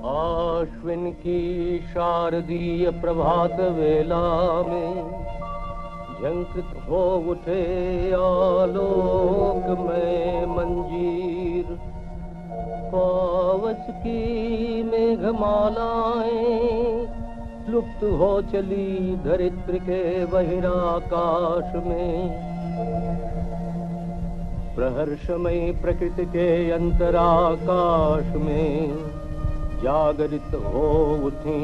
आश्विन की शारदीय प्रभात वेला में झंकृत हो उठे आलोक में मंजीर। पावस की मेघमालाएं लुप्त हो चली धरित्र के बहिराकाश में। प्रहर्षमयी प्रकृति के अंतराकाश में जागृत हो उठी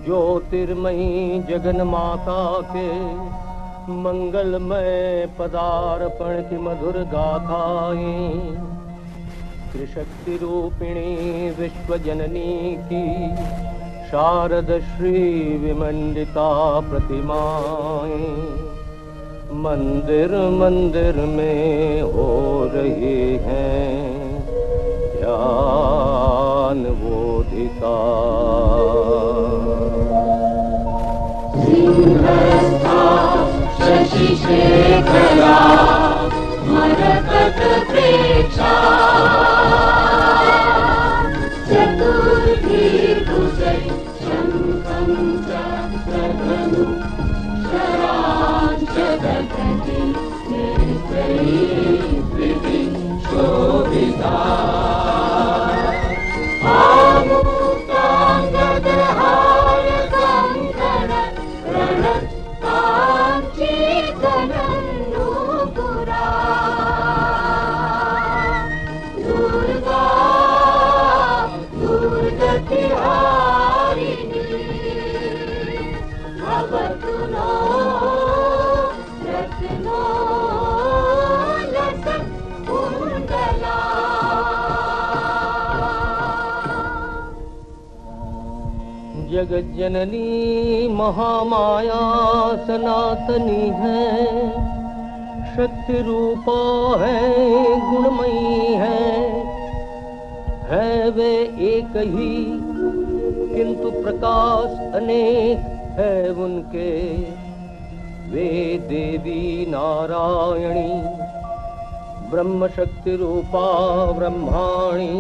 ज्योतिर्मयी जगन माता के मंगलमय पदार्पण की मधुर गाथाएं। त्रिशक्ति रूपिणी विश्व जननी की शारद श्री विमंडिता प्रतिमाएं मंदिर मंदिर में हो रही हैं ध्यान बोधिका। शशि शेखरा मरकत प्रेक्षा चतुर्थी भुजै शंखं चक्रधनु शरांश दधति नेत्रैः शोभिता। जगत जननी महामाया सनातनी है, शक्ति रूपा है, गुणमयी है वे एक ही किंतु प्रकाश अनेक है उनके। वे देवी नारायणी ब्रह्म शक्ति रूपा ब्रह्माणी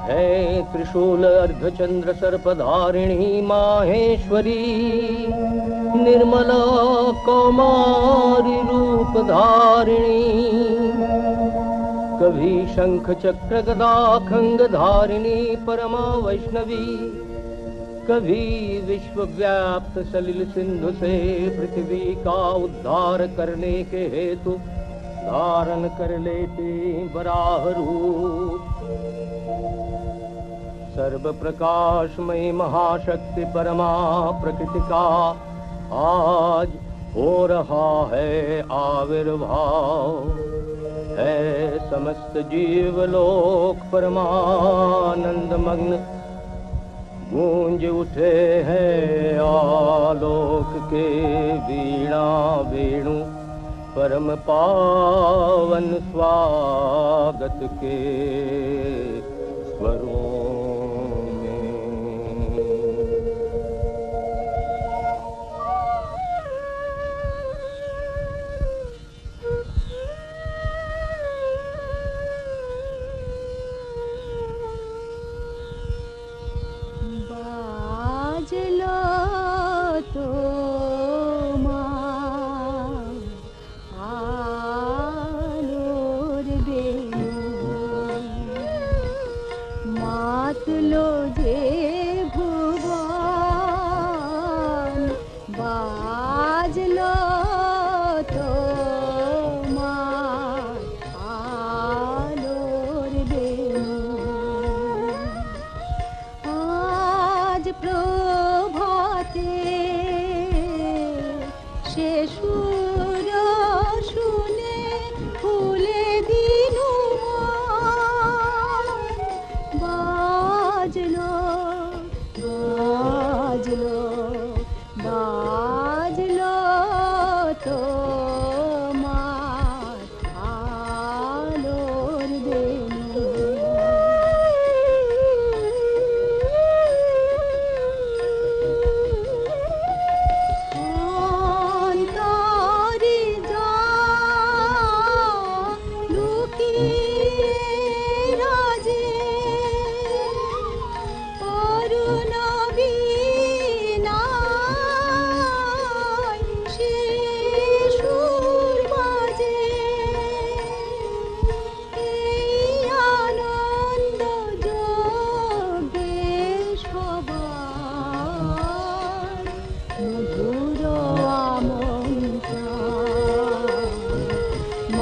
है, त्रिशूल अर्धचंद्र सर्पधारिणी माहेश्वरी निर्मला कौमारी रूप धारिणी। कभी शंख चक्र गदा खंग धारिणी परमा वैष्णवी, कभी विश्व व्याप्त सलिल सिंधु से पृथ्वी का उद्धार करने के हेतु धारण कर लेती बराह रूप। सर्व प्रकाशमयी महाशक्ति परमा प्रकृति का आज हो रहा है आविर्भाव है। समस्त जीवलोक परमानंद मग्न गूंज उठे हैं आलोक के वीणा वेणु परम पावन स्वागत के स्वरों।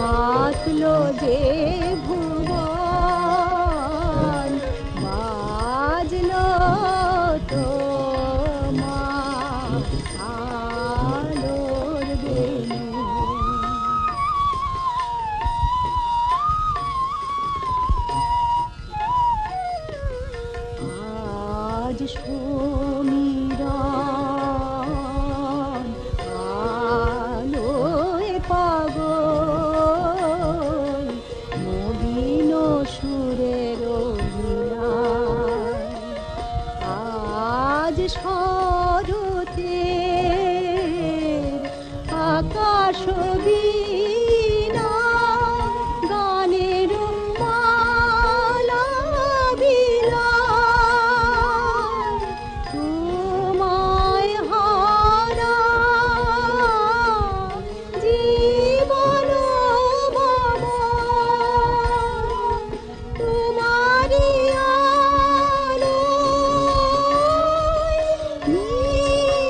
মাতলো যে ভুবন বাজলো তো মা আলোর বেণী। আজ সমীরণ আলোয় পাগল নবীন সুরের লীলায়। আজ শরতের আকাশ বীণা গানের মালা বিলায়। তোমায় হারা জীবন মম তোমারি আলোয়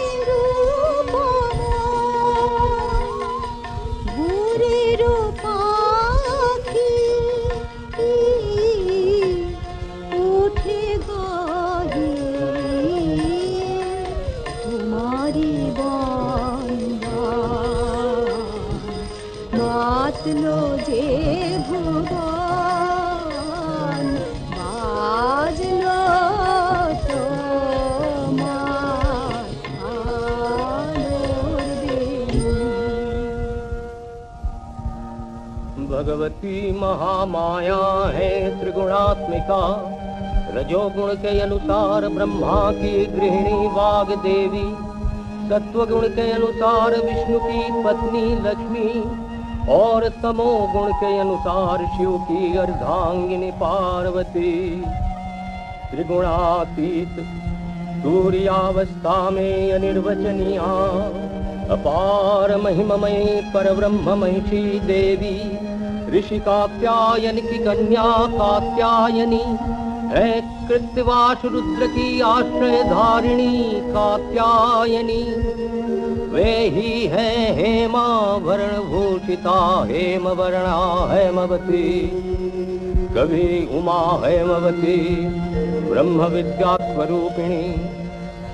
নিরূপম। ভোরের পাখি উঠে গাহে তোমারি বন্দন। মাতলো যে ভুবন বাজলো তোমার আলোর বেণী। भगवती महामाया है त्रिगुणात्मिका, रजोगुण के अनुसार ब्रह्मा की गृहिणी वाग देवी, सत्वगुण के अनुसार विष्णु की पत्नी लक्ष्मी और तमोगुण के अनुसार शिव की अर्धांगिनी पार्वती। त्रिगुणातीत सूर्यावस्था में अनिर्वचनीया अपार महिममयी परब्रह्ममयी श्री देवी ऋषि कात्यायन की कन्या कात्यायनी है। कृत्यवास रुद्र की आश्रय धारिणी कात्यायनी वे ही है हेमा वर्ण भूषिता हेम वर्णा हेमवती। कभी उमा हेमवती ब्रह्म विद्या स्वरूपिणी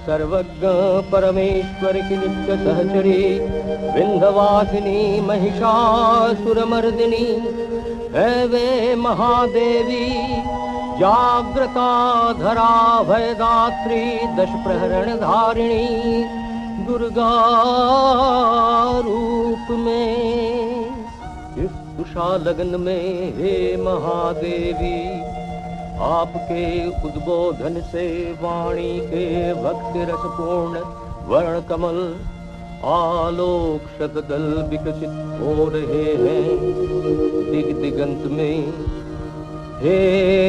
सर्वज्ञ परमेश्वर की नित्य सहचरी विंध्यवासिनी महिषासुरमर्दिनी है वे महादेवी। जाग्रता धरा भयदात्री दश प्रहरण धारिणी दुर्गा रूप में इस उषा लगन में हे महादेवी आपके उद्बोधन से वाणी के भक्ति रसपूर्ण वर्ण कमल आलोक शतदल विकसित हो रहे हैं दिग दिगंत में। हे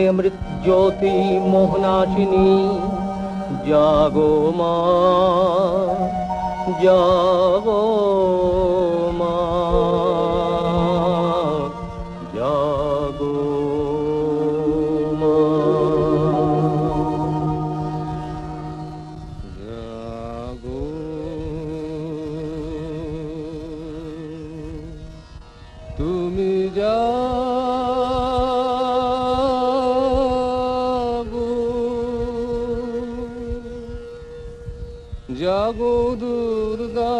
अमृत ज्योति मोहनाशिनी जागो माँ जागो माँ जागो তুমি জাগো জাগো দুর্গা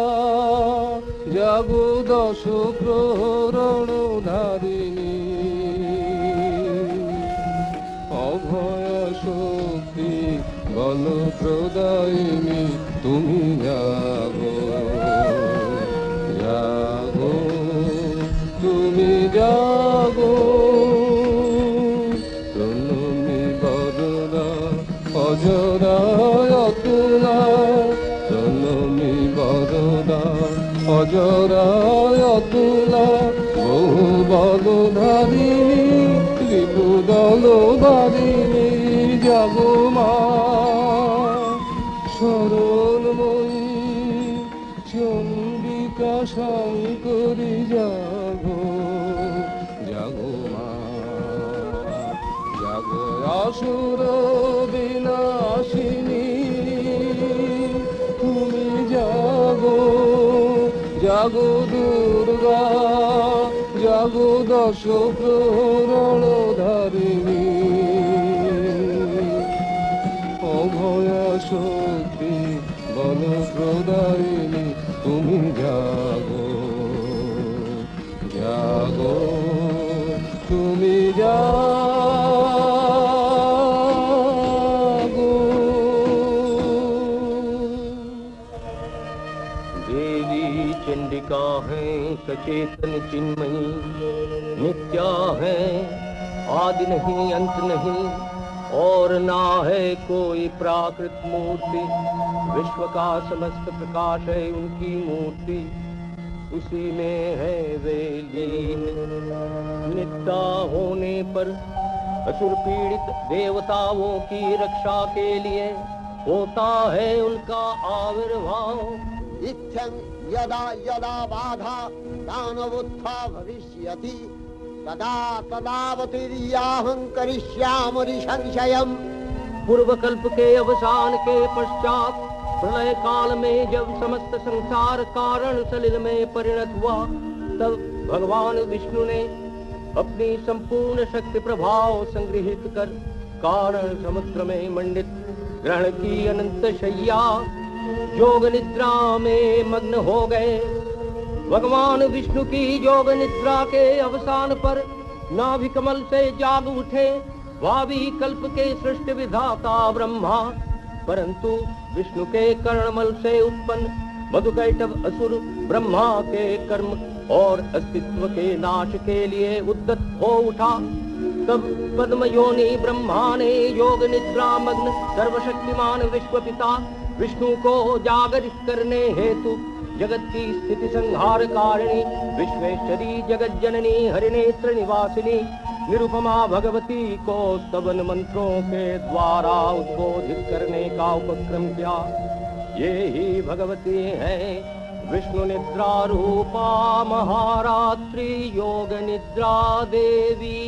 জাগো দশ প্রহরণ ধারিণী অভয় শক্তি বল প্রদায়িনী তুমি জাগো জাগো তুমি জাগো প্রণমী বরদা অজরা অতুলা প্রণমী বরদা অজরা অতুলা বহু বল ধারিণী রিপু দল ধারিণী জাগো মা শরণময়ী চন্ডিকা শঙ্করী জাগো জাগো মা জাগো আসুর বিনাশিনী তুমি জাগো জাগো দুর্গা জাগো দশ প্রহরণ ধারিণী অভয় শক্তি বল প্রদায়িনী তুমি জাগো জাগো তুমি জাগো। देवी चंडिका है सचेतन चिन्मयी नित्या है आदि नहीं अंत नहीं और ना है कोई प्राकृत मूर्ति विश्व का समस्त प्रकाश है उनकी मूर्ति उसी में है वे लीन नित्या होने पर असुर पीड़ित देवताओं की रक्षा के लिए होता है उनका आविर्भाव। इत्थं यदा यदा बाधा दानवोत्था भविष्यति तदा तदावतीर्याहं करिष्यामि संशयम्। पूर्व कल्प के अवसान के पश्चात प्रलय काल में जब समस्त संसार कारण सलिल में परिणत हुआ तब भगवान विष्णु ने अपनी संपूर्ण शक्ति प्रभाव संग्रहित कर कारण समुद्र में मंडित ग्रहण की अनंत शैया योग निद्रा में मग्न हो गए। भगवान विष्णु की योग निद्रा के अवसान पर नाभि कमल से जाग उठे भावी कल्प के सृष्टि विधाता ब्रह्मा, परंतु विष्णु के कर्णमल से उत्पन्न मधुकैटभ असुर ब्रह्मा के कर्म और अस्तित्व के नाश के लिए उद्यत हो उठा। तब पद्म योनि ब्रह्मा ने योग निद्रा मग्न सर्वशक्तिमान विश्व पिता विष्णु को जागरित करने हेतु जगत की स्थिति संहार कारिणी विश्वेश्वरी जगत जननी हरिनेत्र निवासिनी निरुपमा भगवती को स्तवन मंत्रों के द्वारा उद्बोधित करने का उपक्रम किया। ये ही भगवती है विष्णु निद्रा रूपा महारात्रि योग निद्रा देवी।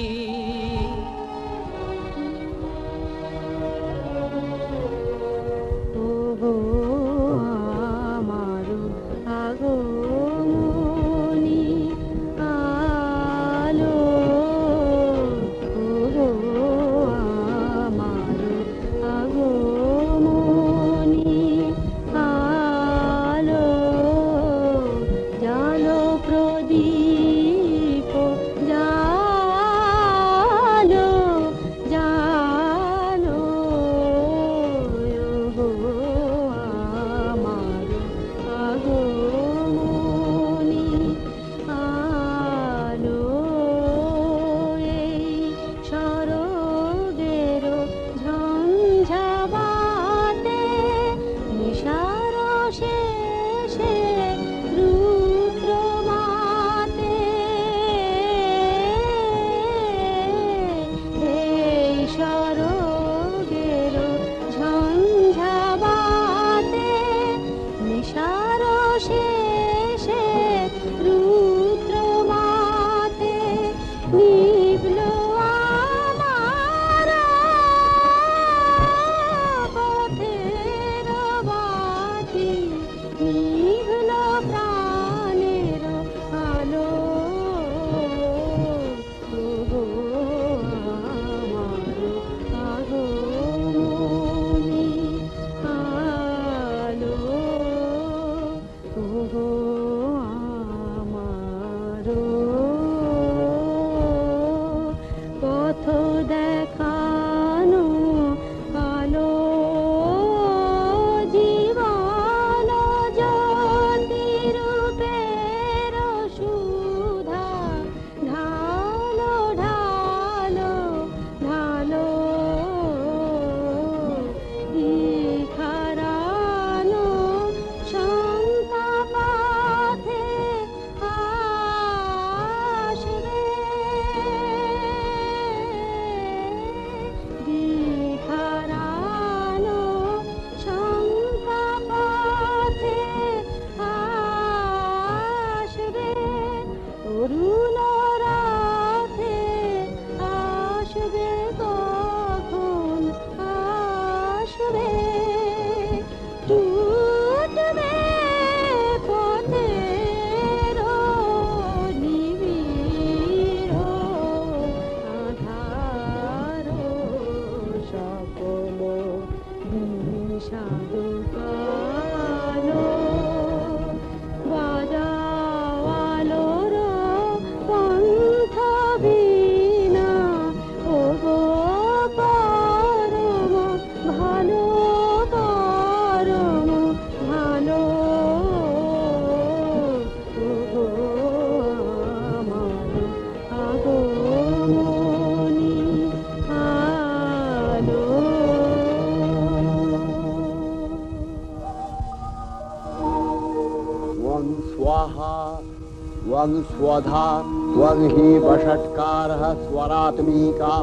त्वं स्वधा त्वं हि वषट्कारः स्वरात्मिका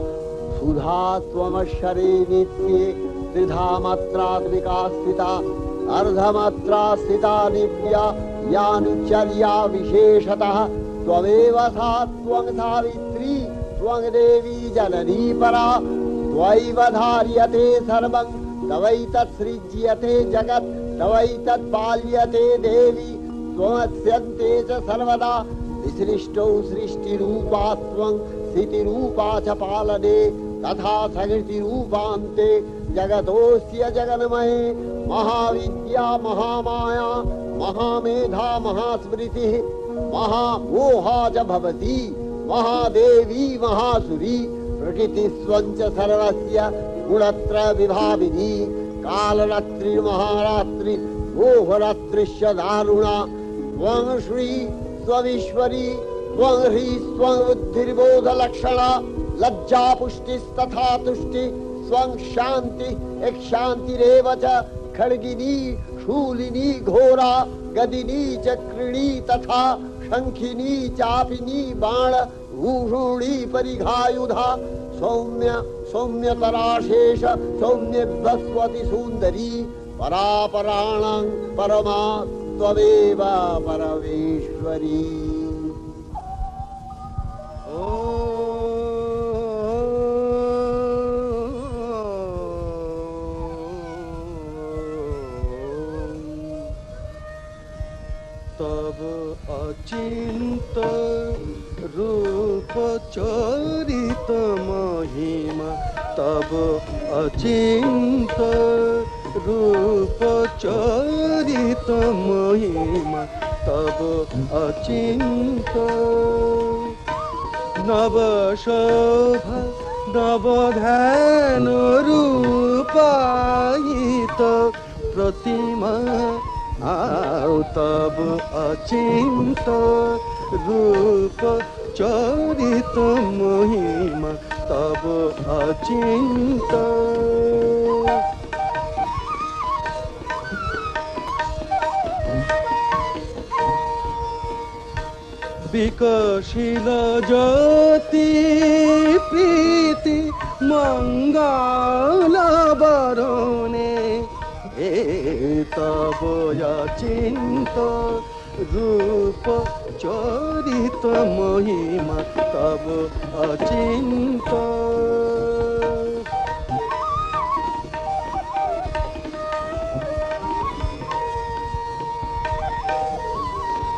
सुधा त्वमक्षरे नित्ये त्रिधा मात्रात्मिका स्थिता अर्धमात्रा स्थिता नित्या यानुचर्या विशेषतः त्वमेव सा त्वं सावित्री त्वं देवी जननी परा त्वयैव धार्यते सर्वं तवैतत्सृज्यते जगत् तवैतत्पाल्यते देवी त्वमस्यन्ते च सर्वदा विसृष्टौ सृष्टिरूपा त्वं स्थितिरूपा च पालने तथा सकृतिरूपान्ते जगतोऽस्य जगन्मये महाविद्या महामाया महामेधा महास्मृतिः महामोहा च भवति महादेवी महासुरी प्रकृतिस्त्वं च सर्वस्य गुणत्रय विभाविनी कालरात्रि महारात्रि मोहरात्रिश्च दारुणा त्वं श्री त्वमीश्वरी त्वं ह्री त्वं बुद्धिर्बोधलक्षणा लज्जा पुष्टिस्तथा तुष्टि स्वं शान्ति एक शान्तिरेव च खड्गिनी शूलिनी घोरा गदिनी चक्रिणी तथा शंखिनी चापिनी बाण भूषुणी परिघायुधा सौम्य सौम्यतराशेष सौम्य बस्वती सुंदरी परापराणां परमा त्वमेव परमेश्वरी। तब अचिंत रूप चरित महिमा तब अचिंत रूप चरित महिमा तब अचिंत नव शोभा नव ध्यान रूपायित प्रतिमा आओ तब अचिंत रूप चरित महिमा तब अचिंत विकसिल ज्योति प्रीति मंगल बरणे तब अचिंत रूप चरित महिमा तब अचिंत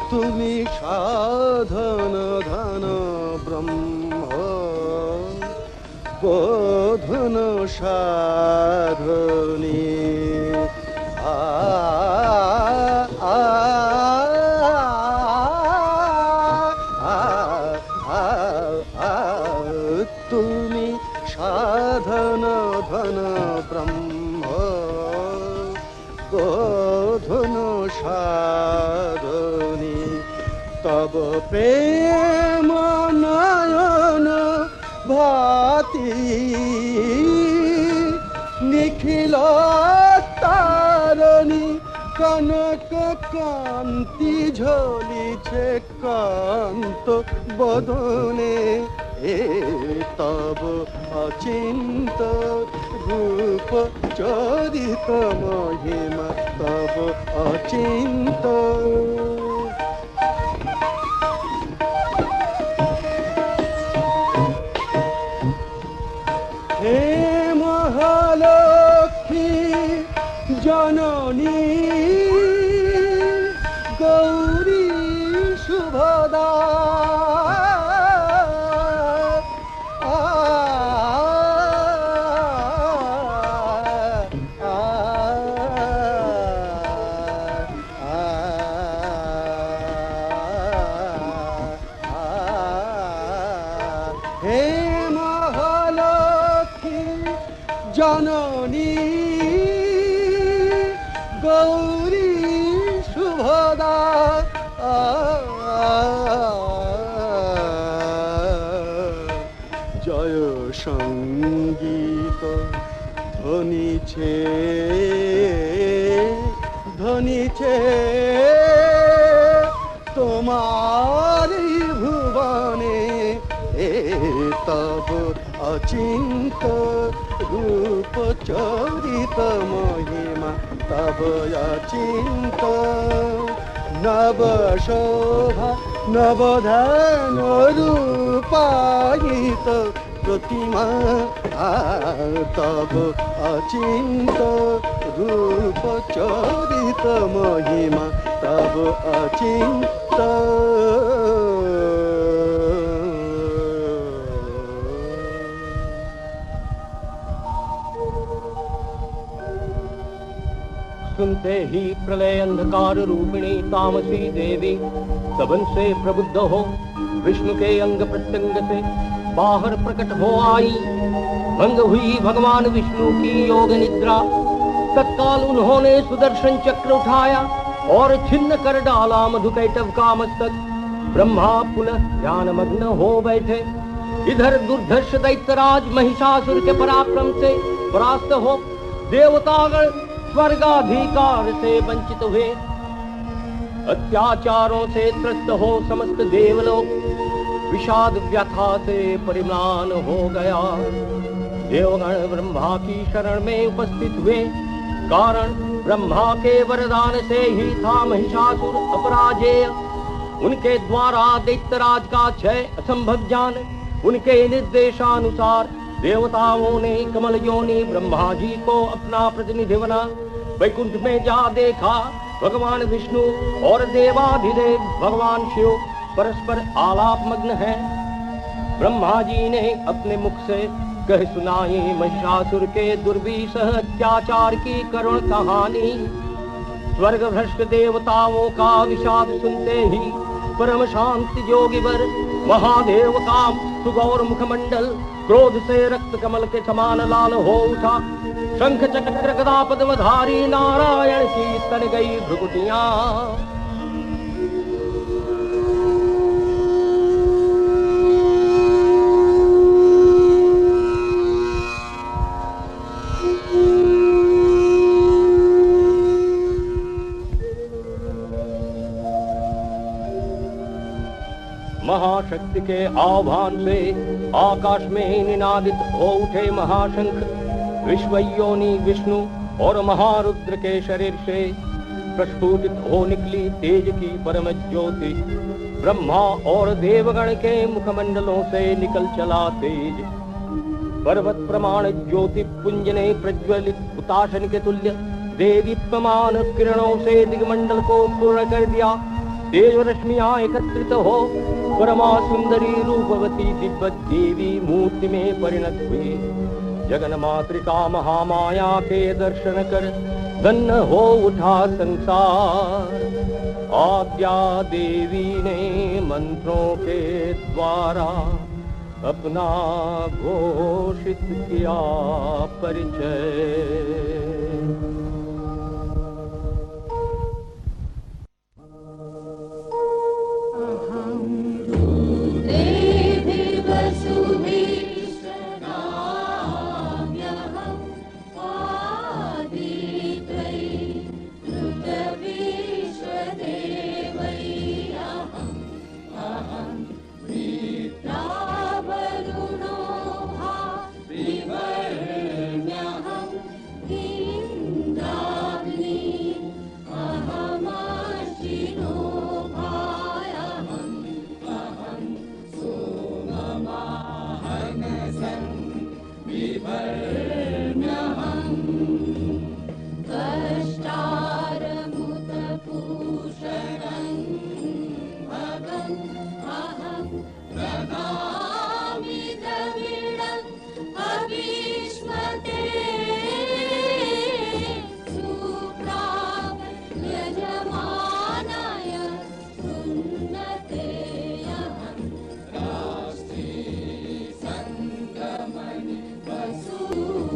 तुमी साधन धन ब्रह्म बोधन साधनी तुमी साधन धन ब्रह्म बोधन साधनी तब प्रेम नयन भाति निखिल तारणी कनक कांति झलिছে कांत बदने तब अचिंत रूप चरित महिमा तब अचिंत हे महालक्ष्मी जननी गौरी शुभदा हे महालक्ष्मी जननी गौरी शुभदा जय संगीत ध्वनि छे তোমার तब अचिंत रूप चरित महिमा तब अचिंत नव शोभा नवधान रूपायित प्रतिमा तब अचिंत रूप चरित महिमा तब अचिंत सुनते ही प्रलय अंधकार रूपिणी तामसी देवी सबन से प्रबुद्ध हो विष्णु के अंग प्रत्यंग से बाहर प्रकट हो आई। भंग हुई भगवान विष्णु की योग निद्रा। तत्काल उन्होंने सुदर्शन चक्र उठाया और छिन्न कर डाला मधुकैटव का मस्तक। ब्रह्मा पुनः ध्यान मग्न हो बैठे। इधर दुर्धर्ष दैत्यराज महिषासुर के पराक्रम से परास्त हो देवतागण स्वर्गाधिकार से वंचित हुए। अत्याचारों से त्रस्त हो समस्त देवलोक विषाद व्यथा से परिम्लान हो गया। देवगण ब्रह्मा की शरण में उपस्थित हुए। कारण ब्रह्मा के वरदान से ही था महिषासुर अपराजेय। उनके द्वारा दैत्यराज का क्षय असंभव जान उनके निर्देशानुसार देवताओं ने कमल योनि ब्रह्मा जी को अपना प्रतिनिधि बना वैकुंठ में जा देखा। भगवान विष्णु और देवाधिदेव भगवान शिव परस्पर आलाप मग्न हैं। ब्रह्मा जी ने अपने मुख से कह सुनाई महिषासुर के दुर्विसह अत्याचार की करुण कहानी। स्वर्ग भ्रष्ट देवताओं का विषाद सुनते ही परम शांति योगिवर महादेव का सुगौर मुखमंडल क्रोध से रक्त कमल के समान लाल हो उठा। शंख चक्र गदा पद्मधारी नारायण की तन गई भ्रुकुटियां। महाशक्ति के आह्वान से आकाश में निनादित हो उठे महाशंख। विश्वयोनि विष्णु और महारुद्र के शरीर से प्रस्फुटित हो निकली तेज की परम ज्योति। ब्रह्मा और देवगण के मुखमंडलों से निकल चला तेज। पर्वत प्रमाण ज्योति पुंज ने प्रज्वलित हुताशन के तुल्य देदीप्यमान किरणों से दिगमंडल को पूर्ण कर दिया। तेज रश्मियां एकत्रित हो परमा सुंदरी रूपवती दिव्य देवी मूर्ति में परिणत हुई। जगन मातृका महामाया के दर्शन कर धन्य हो उठा संसार। आद्या देवी ने मंत्रों के द्वारा अपना घोषित किया परिचय। Vasu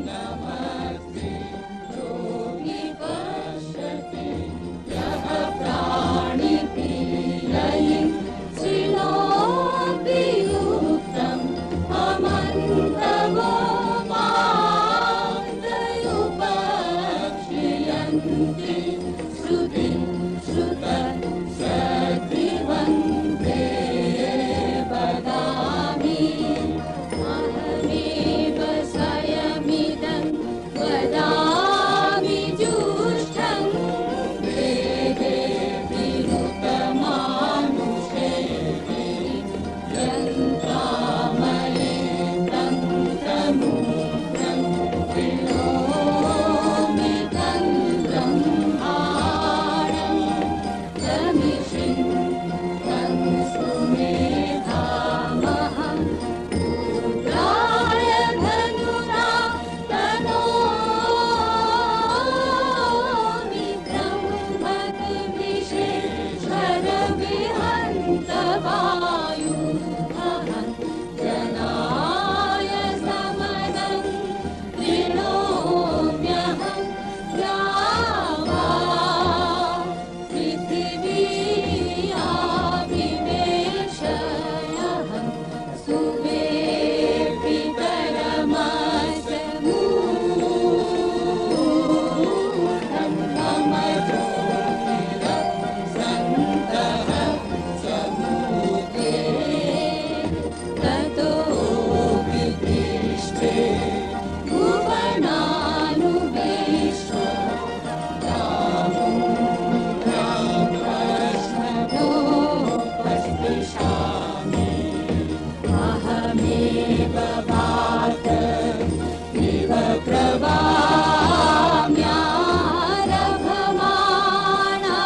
नमस्ते योगी पश्यति यः प्राणिपीडयि श्रीणोति युक्तम् अमन्तवो मान्तयुपक्षियन्ति श्रुतिं श्रुतः सद्विवन्ते वदामि अहमेव स्वयमिदं वदामि जुष्टं वेदे विरुतमानुषे यन्त्रामये तन्त्रमुग्रं विलोमि तन्त्रं हारं गमिषिं तन्सुमेधामहं रुद्राय धनुना तनोमि ब्रह्मद्विषेश्वरविहन्तवायुः जनाय समदं विनोम्यहं द्यावा पृथिवीयाविवेशयहं सुवेपितरमसमूढं मम सन्तः समुद्रे ततो विदिष्टे भुवनानुविश्व प्रश्नोपस्पृशामि अहमेव वात इव प्रवाम्यारभमाणा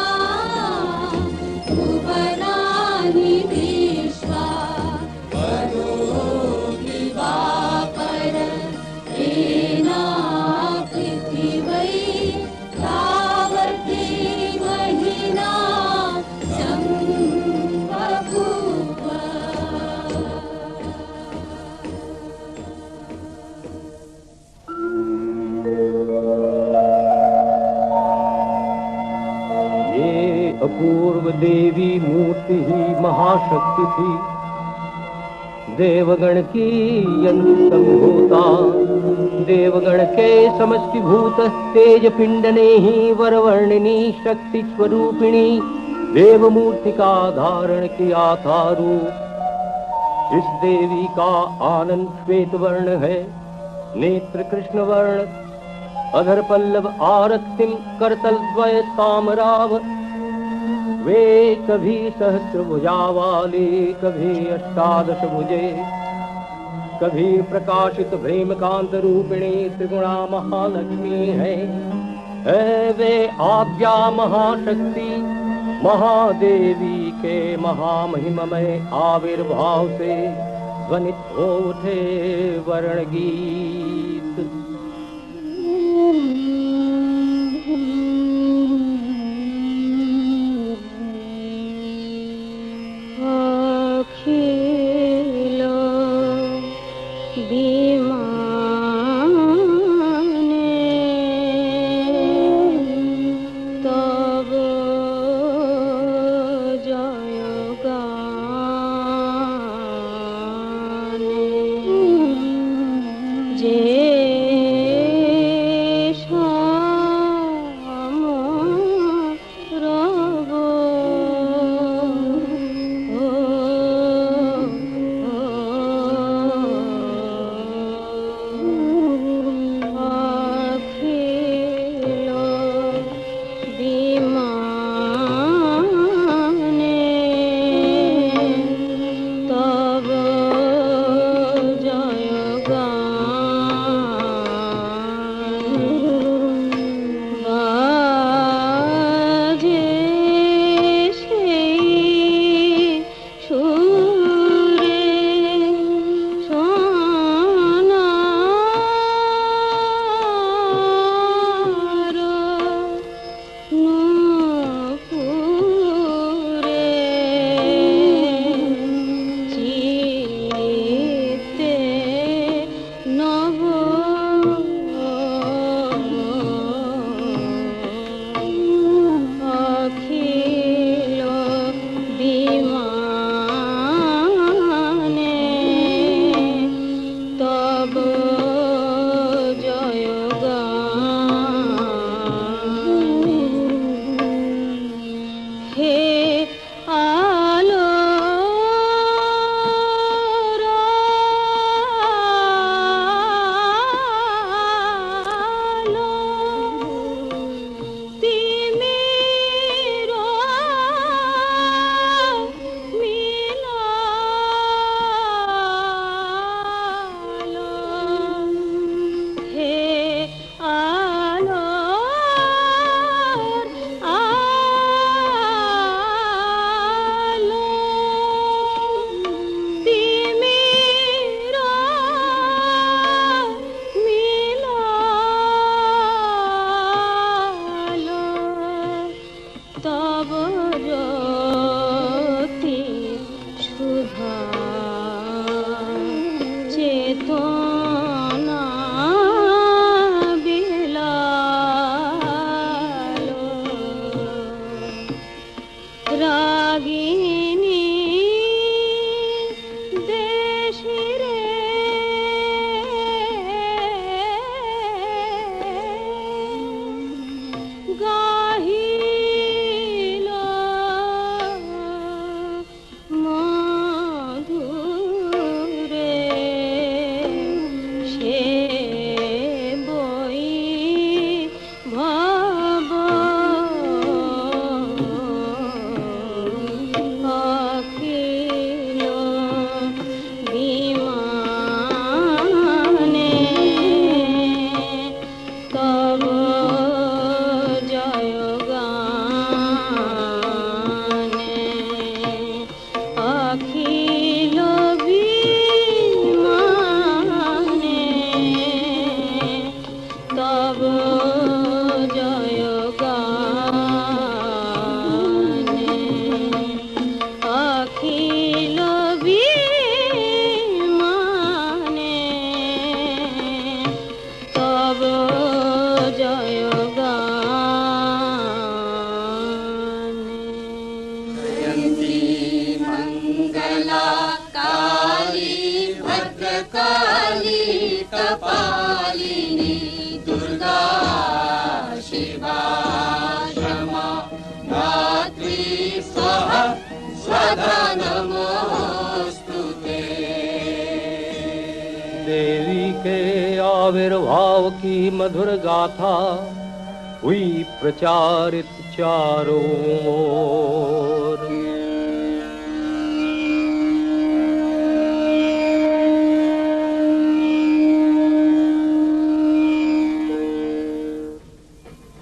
भुवनानि विश्वा परोऽपि वा पर एना पृथिवै तावती महिना सम्बभूव ये अपूर्व देवी मूर्ति ही महाशक्ति थी, देवगण की यंत्र संभूता, देवगण के समष्टिभूत तेज पिंड ने ही वरवर्णिनी शक्ति स्वरूपिणी देव मूर्ति का धारण किया था रूप। इस देवी का आनंद श्वेत वर्ण है, नेत्र कृष्ण वर्ण, अधर पल्लव आरक्तिम करतल द्वय तामराव। वे कभी सहस्रभुजा वाली, कभी अष्टादश भुजे, कभी प्रकाशित प्रेमकांत रूपिणी त्रिगुणा महालक्ष्मी है वे आज्ञा महाशक्ति महादेवी के महामहिममय आविर्भाव से ध्वनित हो उठे वर्ण गीत। अखिल विमाने तब जयगाने जे জয় जयन्ती मङ्गला काली भद्रकाली कपालिनी दुर्गा शिवा क्षमा धात्री स्वाहा स्वधा नमोऽस्तु ते। देवी के आविर्भाव की मधुर गाथा हुई प्रचारित चारों ओर।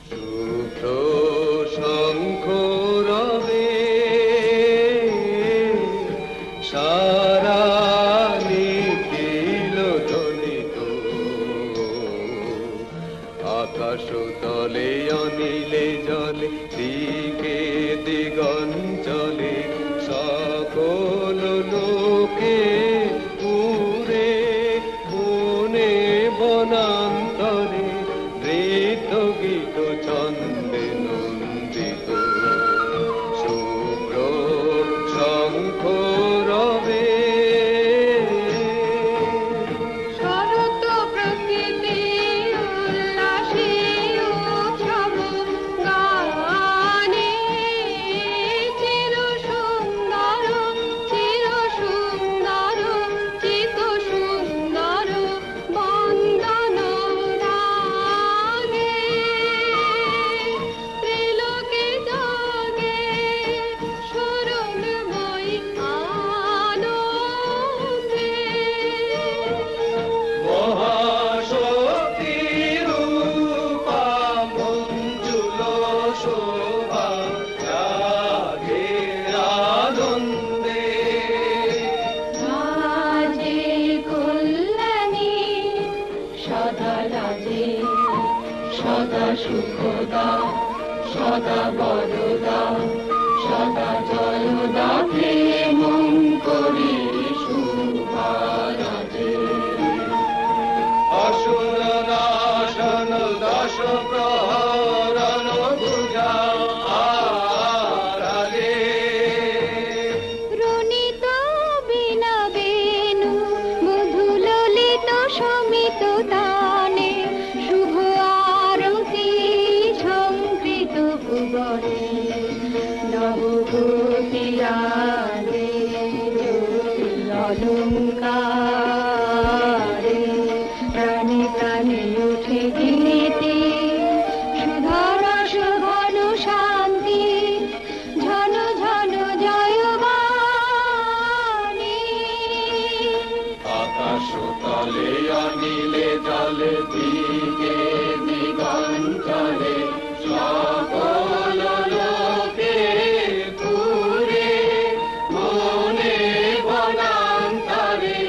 শুভ্র শঙ্খ রবে সারা নিখিল ধ্বনিত আকাশ তলে অনিলে জলে দিকে দিগঞ্চলে সকল লোকে পুরে বনে বনান্তরে নৃত্য গীত ছন্দে নন্দিত শুভ্র শঙ্খ রবে। শরৎ প্রকৃতি উল্লাসে উৎসব গানে চির সুন্দর চিত সুন্দর বন্দন রাগে ত্রিলোকে জাগে স্মরণময়ী আনন্দে। মহাশক্তি রূপা মঞ্জুল শোভা জাগে আনন্দে। রাজে কল্যাণী সদা রাজে সদা সুখদা সদা বরদা সদা জয়দা মঙ্করী শুভা রাজে। অসুর নাশন দশ প্রহরণ পূজা আরাগে। রুনিত বিনা বেণু মধু ললিত সমিত তানে শুভ আরতি সংকৃত ভুবনে নবভূতি রাগে অলঙ্কারে প্রাণে প্রাণে উঠে গীতি সুধরস ঘন শান্তি ঝন ঝন জয়বাণী। আকাশ তলে অনিলে জলে দিকে দিগঞ্চলে সকল লোকে পুরে মনে বনান্তরে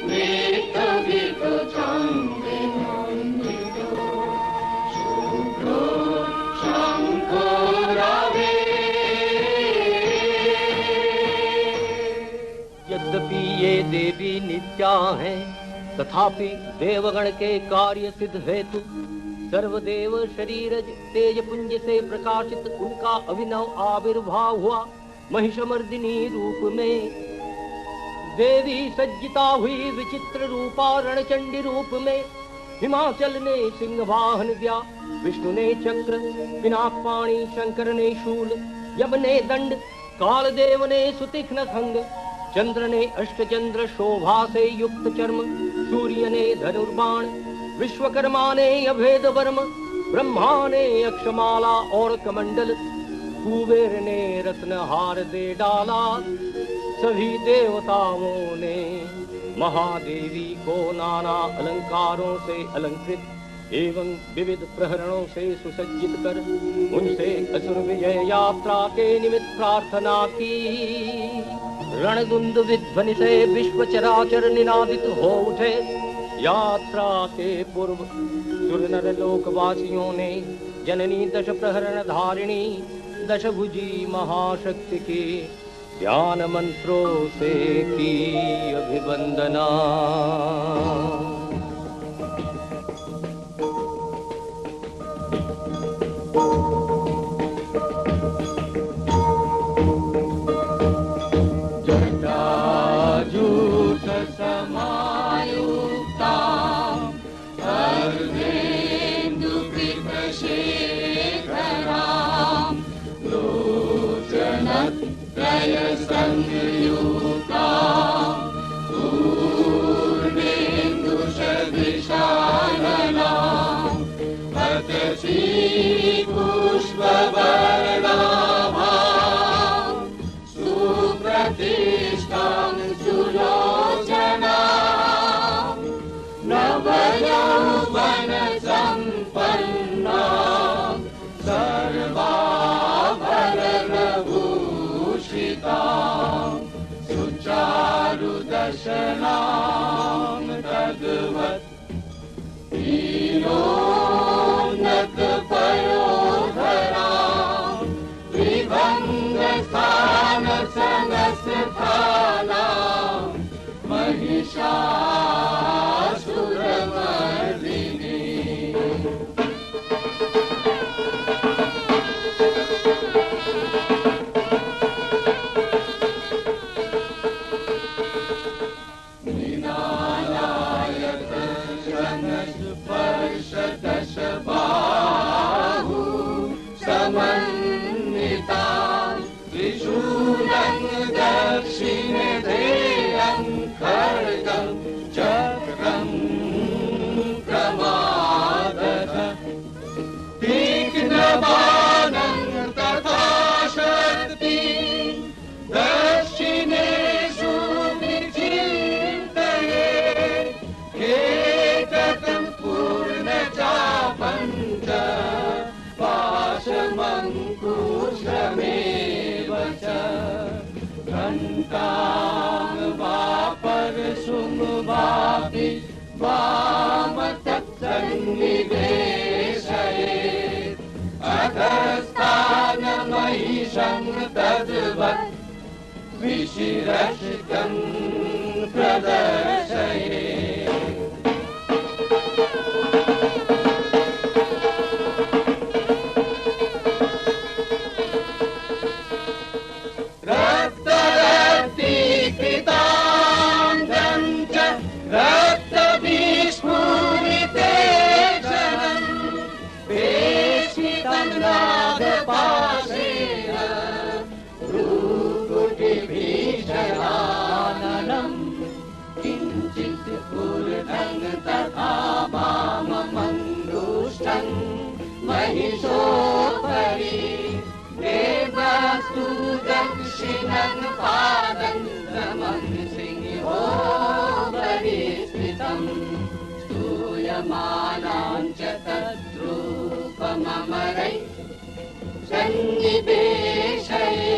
নৃত্য গীত ছন্দে নন্দিত শুভ্র শঙ্খ রবে। यद्यपि ये देवी नित्या हैं, तथापि देवगण के कार्य सिद्ध हेतु सर्वदेव शरीरज तेज पुंज से प्रकाशित उनका अभिनव आविर्भाव हुआ महिषमर्दिनी रूप में। देवी सज्जिता हुई विचित्र रूपा रणचंडी रूप में। हिमाचल ने सिंह वाहन दिया, विष्णु ने चक्र, पिनाकपाणी शंकर ने शूल, यम ने दंड, कालदेव ने सुतीक्ष्ण खंग, चंद्र ने अष्टचंद्र शोभा से युक्त चर्म, सूर्य ने धनुर्बाण, विश्वकर्मा ने अभेद वर्म, ब्रह्मा ने अक्षमाला और कमंडल, कुबेर ने रत्नहार दे डाला। सभी देवताओं ने महादेवी को नाना अलंकारों से अलंकृत एवं विविध प्रहरणों से सुसज्जित कर उनसे असुर विजय यात्रा के निमित्त प्रार्थना की। रणदुंद विध्वनि से विश्व चराचर निनादित हो उठे। यात्रा के पूर्व सुर नर लोकवासियों ने जननी दश प्रहरण धारिणी दशभुजी महाशक्ति की ध्यान मंत्रों से की शशि पुष्पवर्णाभां सुप्रतिष्ठां सुलोचनां नवयौवनसम्पन्नां सर्वाभरणभूषितां सुचारुदशनां तद्वत् ीनोन्नत पयोधरां विभङ्गस्थान समस्थानां महिषासुरमर्दिनी दशबाहु समन्विता त्रिशूलं दक्षिणधेयं खड्गं चक्रं प्रमादः तीक्ष्णबाणं तथा शक्ति दक्षिणेषु विचिन्तये एकतं पूर्णचापञ्च पाशमङ्कुशमेव च घण्टां वा परशुं वापि वामतत्सन्निवेशयेत् अधस्थानमहिषं तद्वत् विशिरष्टं प्रदर्शयेत् रक्तरक्तीकृतां च रक्तविस्फुरितेक्षणं पेषितं नागपाशेन भ्रूकुटिभीषणाननं किञ्चित् ऊर्ध्वं तथा वाममङ्गुष्ठं महिषोपरि देवास्तु दक्षिणं पादं क्रमं सिंहोपरि स्थितं स्तूयमानां च तद्रूपममरै सन्निवेशये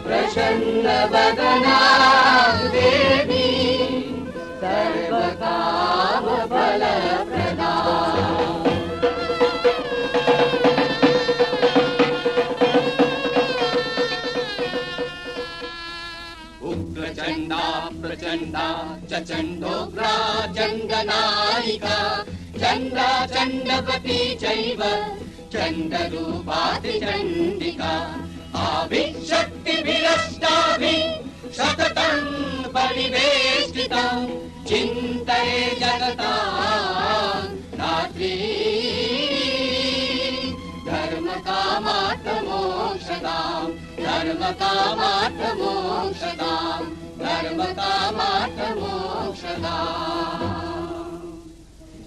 प्रसन्नवदना देवी सर्वकामफलप्रदा प्रचण्डा च चण्डोग्रा चण्डनायिका चण्डा चण्डपति चैव चण्डरूपाति चण्डिका आभिशक्तिभिरष्टाभिः सततं परिवेष्टिता चिन्तये जगतां धात्री धर्मकामार्थमोक्षदां धर्मकामार्थमोक्षदां धर्मकामार्थमोक्षदाम्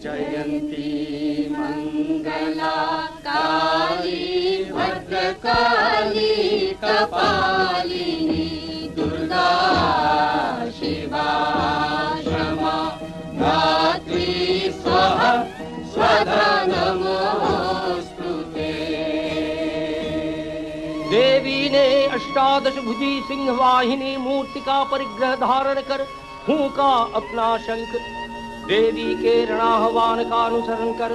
जयन्ती मङ्गला काली भद्रकाली कपालिनी दुर्गा शिवा क्षमा धात्री स्वाहा स्वधा नमोऽस्तु ते। देवी ने अष्टादश भुजी सिंह वाहिनी मूर्ति का परिग्रह धारण कर फूंका अपना शंख। देवी के रणाहवान का अनुसरण कर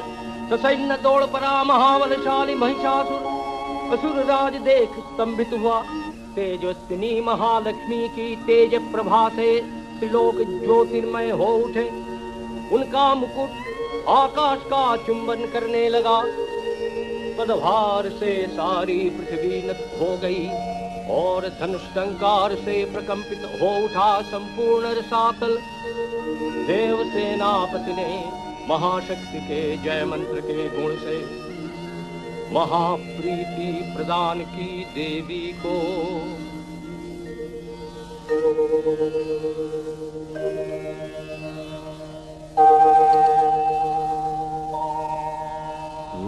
ससैन्य दौड़ पड़ा महाबलशाली महिषासुर। असुर राज देख स्तंभित हुआ। तेजस्विनी महालक्ष्मी की तेज प्रभा से त्रिलोक ज्योतिर्मय हो उठे। उनका मुकुट आकाश का चुंबन करने लगा। पदभार से सारी पृथ्वी नत हो गई और धनुष टंकार से प्रकंपित हो उठा संपूर्ण रसातल। देव सेनापति ने महाशक्ति के जय मंत्र के गुण से महाप्रीति प्रदान की देवी को।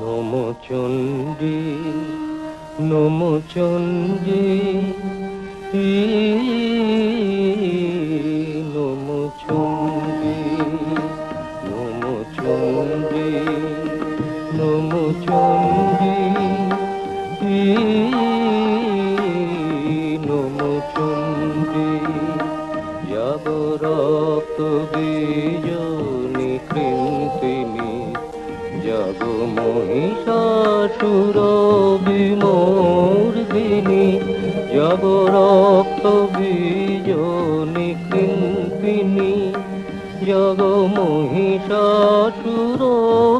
নমো চণ্ডী নমো চণ্ডী নমো চণ্ডী নমো চণ্ডী নমো চণ্ডী নমো চণ্ডী জাগরত বীজ নিকৃন্তিনি জগ মহিষাসুর বিমর্দিনী জগরক্ত বীজ নিকৃন্তিনি জগ মহিষাসুর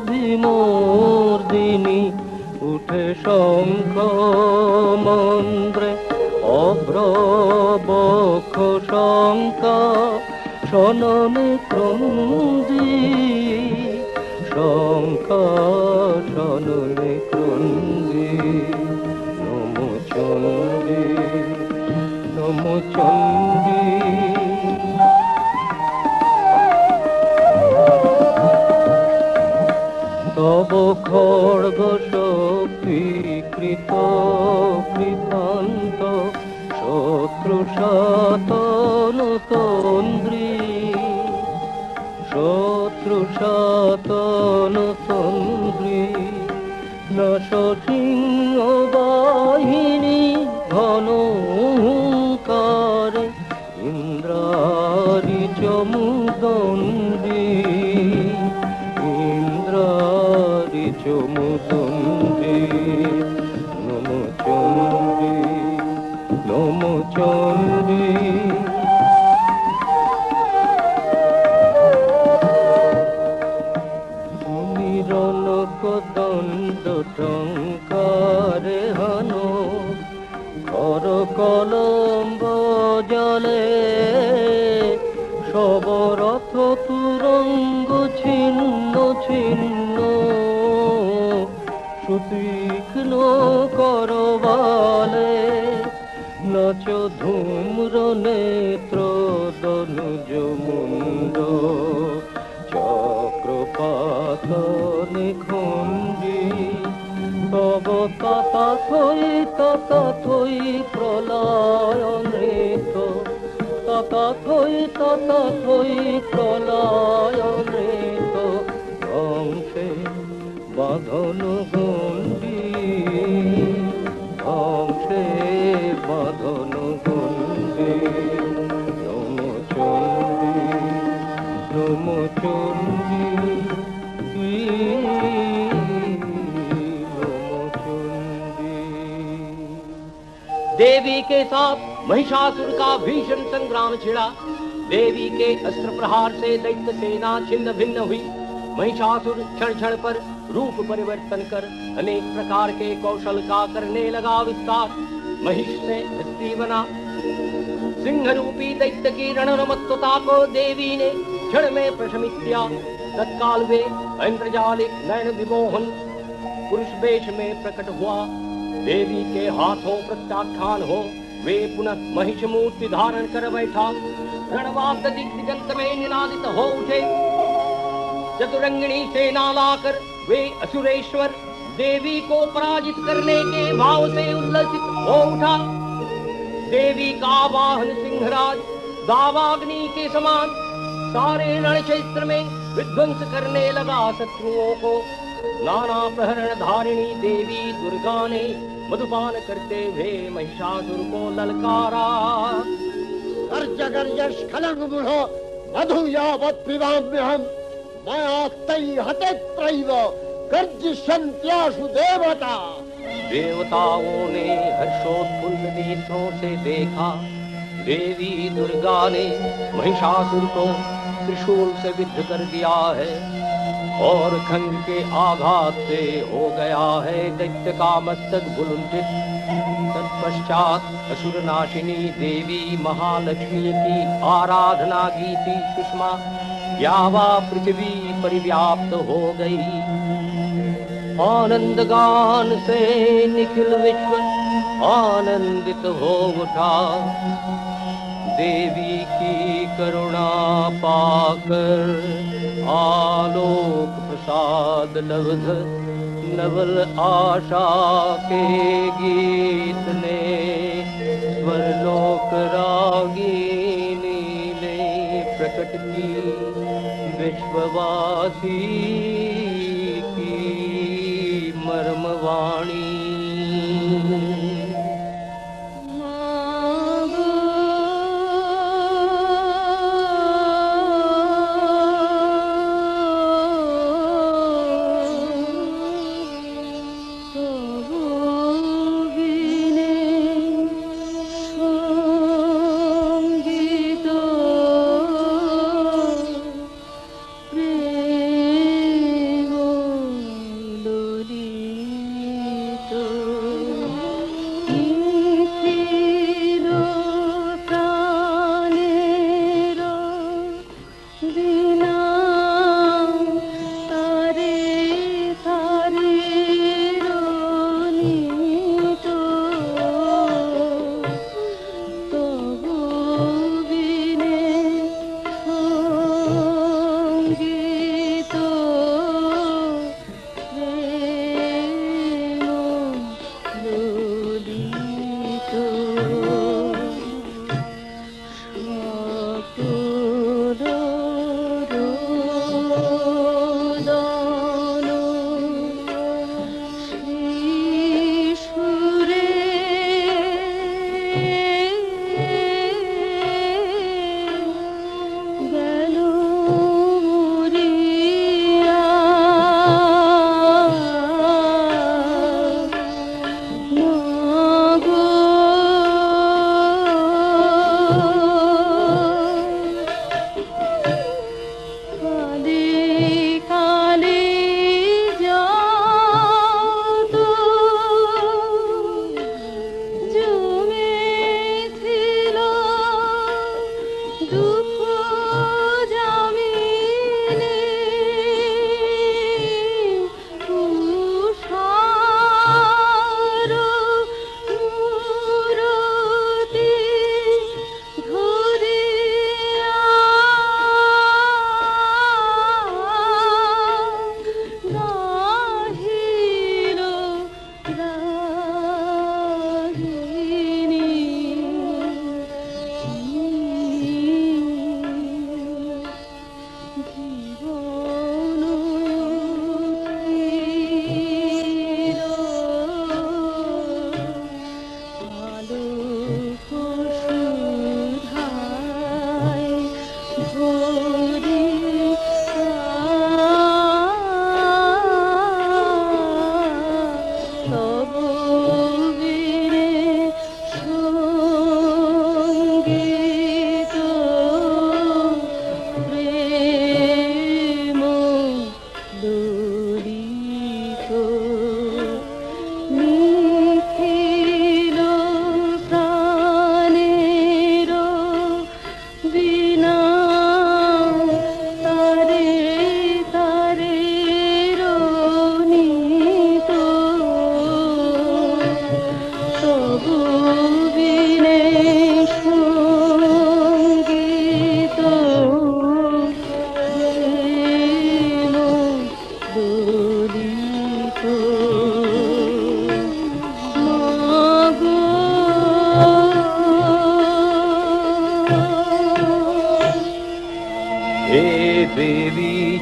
বিমর্দিনী উঠে শঙ্খ মন্দ্রে অভ্রবক্ষ শঙ্কা শননে ক্রন্দি শঙ্কা শননে ক্রন্দি নমো চণ্ডী নমো চণ্ডী তব খড়গ শক্তি কৃত কৃতান্ত শত্রু সাতন তন্দ্রী শত্রু সাতন তন্দ্রী নশ সিংহ বাহিনী ঘন হুঙ্কারে ইন্দ্রারি চমুদণ্ডী ইন্দ্রারি চমুদণ্ডী নমো চণ্ডী নমো চণ্ডী নিরনক দণ্ড টঙ্কারে হানো কর কলম্ব জলে সবরথ তুরঙ্গ ছিন্ন ছিন্ন সুতীক্ষ্ণ করবালে নচ ধূম্র নেত্র দনুজ মুন্ড চক্রপাত নিখণ্ডী তব তথাথই প্রলয় নৃত তথাথই প্রলয় নৃত ধ্বংসে বাঁধন গণ্ডী ধ্বংসে বাঁধন গণ্ডী নমো চণ্ডী নমো চণ্ডী নমো चंडी। देवी के साथ महिषासुर का भीषण संग्राम छिड़ा। देवी के अस्त्र प्रहार से दैत्य सेना छिन्न भिन्न हुई। महिषासुर क्षण क्षण पर रूप परिवर्तन कर अनेक प्रकार के कौशल का करने लगा विस्तार। महिष से हस्ती बना। सिंह रूपी दैत्य की रणोन्मत्तता को देवी ने क्षण में प्रशमित किया। तत्काल वे इंद्रजालिक नयन विमोहन पुरुष वेश में प्रकट हुआ। देवी के हाथों प्रत्याख्यान हो वे पुनः महिष मूर्ति धारण कर बैठा। रणवाद्य दिगंत में निनादित हो उठे। चतुरंगिणी सेना लाकर वे असुरेश्वर देवी को पराजित करने के भाव से उल्लसित हो उठा। देवी का वाहन सिंहराज दावाग्नि के समान सारे रण क्षेत्र में विध्वंस करने लगा शत्रुओं को। नाना प्रहरण धारिणी देवी दुर्गा ने मधुपान करते हुए महिषासुर को ललकारा। गर्ज गर्ज स्खलन मूढ़ो मधु यावत् पिबाम्यहम् मया तै हतेत्रैव गर्जिष्यन्त्याशु देवता। देवताओं ने हर्षोत्फुल्ल नेत्रों से देखा। देवी दुर्गा ने महिषासुर को त्रिशूल से विद्ध कर दिया है और खंग के आघात से हो गया है दैत्य का मस्तक भुलुंठित। तत्पश्चात असुरनाशिनी देवी महालक्ष्मी की आराधना की थी सुषमा यावा पृथ्वी परिव्याप्त हो गई। आनंद गान से निखिल विश्व आनंदित हो उठा। देवी की करुणा पाकर आलोक प्रसाद लब्ध नवल आशा के गीत ने स्वरलोक रागिनी ने प्रकट की विश्ववासी की मर्मवाणी।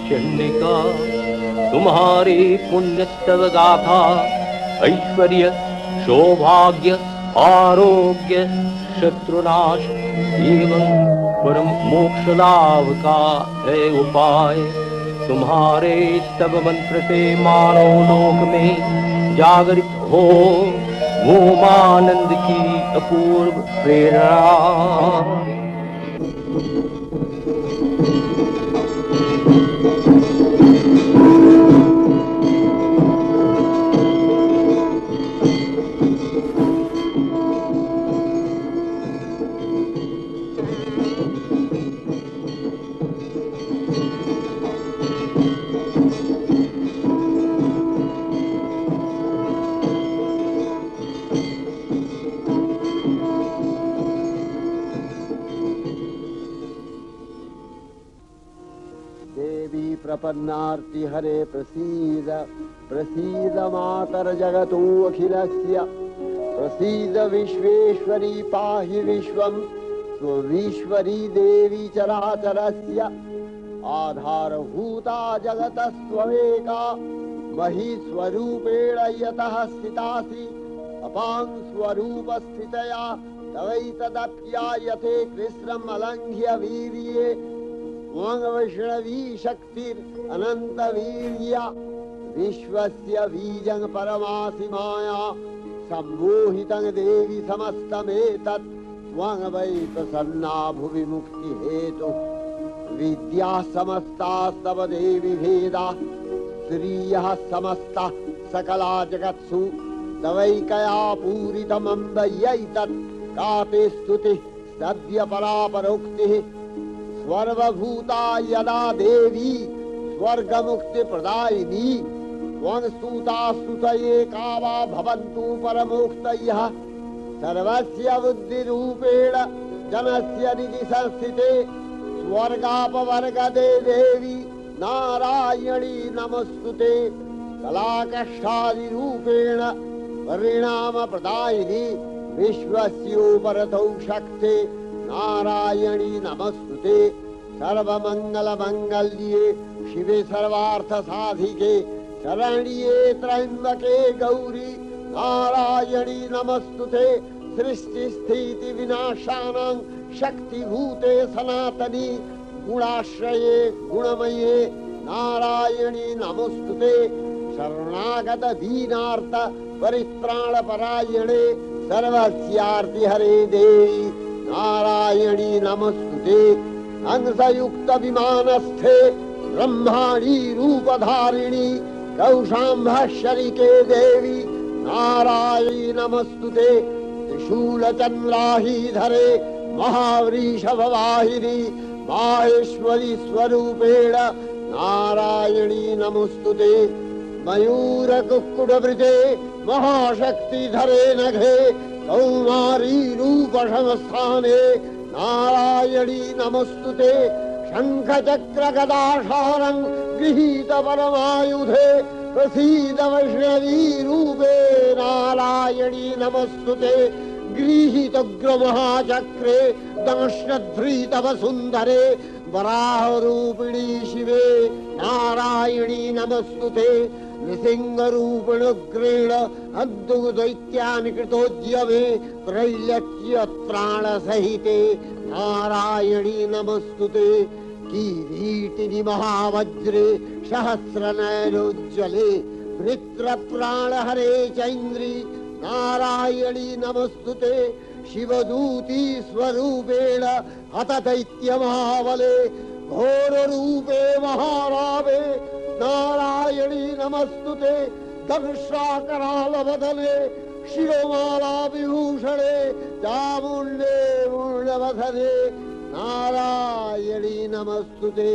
चंडिका तुम्हारे पुण्य तव गाथा, ऐश्वर्य सौभाग्य आरोग्य शत्रुनाश एवं परम मोक्ष लाभ का है उपाय। तुम्हारे स्तव मंत्र से मानव लोक में जागृत हो मोमानंद की अपूर्व प्रेरणा। प्रपन्नार्ति हरे प्रसीद प्रसीद मातर जगतो अखिलस्य प्रसीद विश्वेश्वरी पाहि विश्वं स्वमीश्वरी देवी चराचरस्य आधारभूता जगतस्त्वमेका महीस्वरूपेण यतः स्थितासि अपां स्वरूपस्थितया तवैतदप्यायते कृष्णम् अलङ्घ्य वीर्ये त्वं वैष्णवी शक्तिरनन्तवीर्या विश्वस्य बीजं परमासि माया सम्मोहितं देवि समस्तमेतत् त्वं वै प्रसन्ना भुवि मुक्तिहेतुः विद्या समस्तास्तव देवि भेदा श्रियः समस्तः सकला जगत्सु तवैकया पूरितमम्ब यैतत् का ते स्तुतिः सद्य परापरोक्तिः सर्वभूता यदा देवी स्वर्गमुक्तिप्रदायिनी त्वं स्तुता स्तुतये का वा भवन्तु परमोक्तयः सर्वस्य बुद्धिरूपेण जनस्य निधि संस्थिते स्वर्गापवर्गदे देवी नारायणी नमस्तुते कलाकष्टादिरूपेण परिणामप्रदायिनी विश्वस्योपरतौ शक्ते नारायणी नमस्तुते सर्वमङ्गलमङ्गल्ये शिवे सर्वार्थसाधिके शरण्ये त्र्यम्बके गौरी नारायणी नमस्तुते सृष्टिस्थिति विनाशानां शक्तिभूते सनातनी गुणाश्रये गुणमये नारायणी नमस्तुते शरणागत दीनार्थ परित्राणपरायणे सर्वस्यार्तिहरे देवी नारायणी नमस्तुते हंसयुक्त विमानस्थे ब्रह्माणी रूपधारिणी कौशाम्भशरिके देवी नारायणी नमस्तुते त्रिशूलचन्द्राहीधरे महावृषभवाहिनी माहेश्वरी स्वरूपेण नारायणी नमस्तुते मयूरकुक्कुटवृते महाशक्तिधरे नघे कौमारी रूपसंस्थाने नारायणी नमस्तुते शङ्खचक्रगदाशारं गृहीत परमायुधे प्रसीद वैष्णवी रूपे नारायणी नमस्तुते गृहीतोग्रमहाचक्रे दंष्णध्रीतव सुन्दरे वराहरूपिणी शिवे नारायणी नमस्तुते नृसिंहरूपिणुग्रेण अद्भुतदैत्यानि कृतोद्यमे त्रैलक्ष्यत्राणसहिते नारायणी नमस्तुते किरीटिनि महावज्रे सहस्रनयनोज्ज्वले वृत्रप्राणहरे चैन्द्री नारायणी नमस्तुते शिवदूती स्वरूपेण हतदैत्यमहाबले घोररूपे महारावे नारायणी नमस्तुते दंशाकरालवदने शिरोमाला विभूषणे चामुण्डे मूलवधने नारायणी नमस्तुते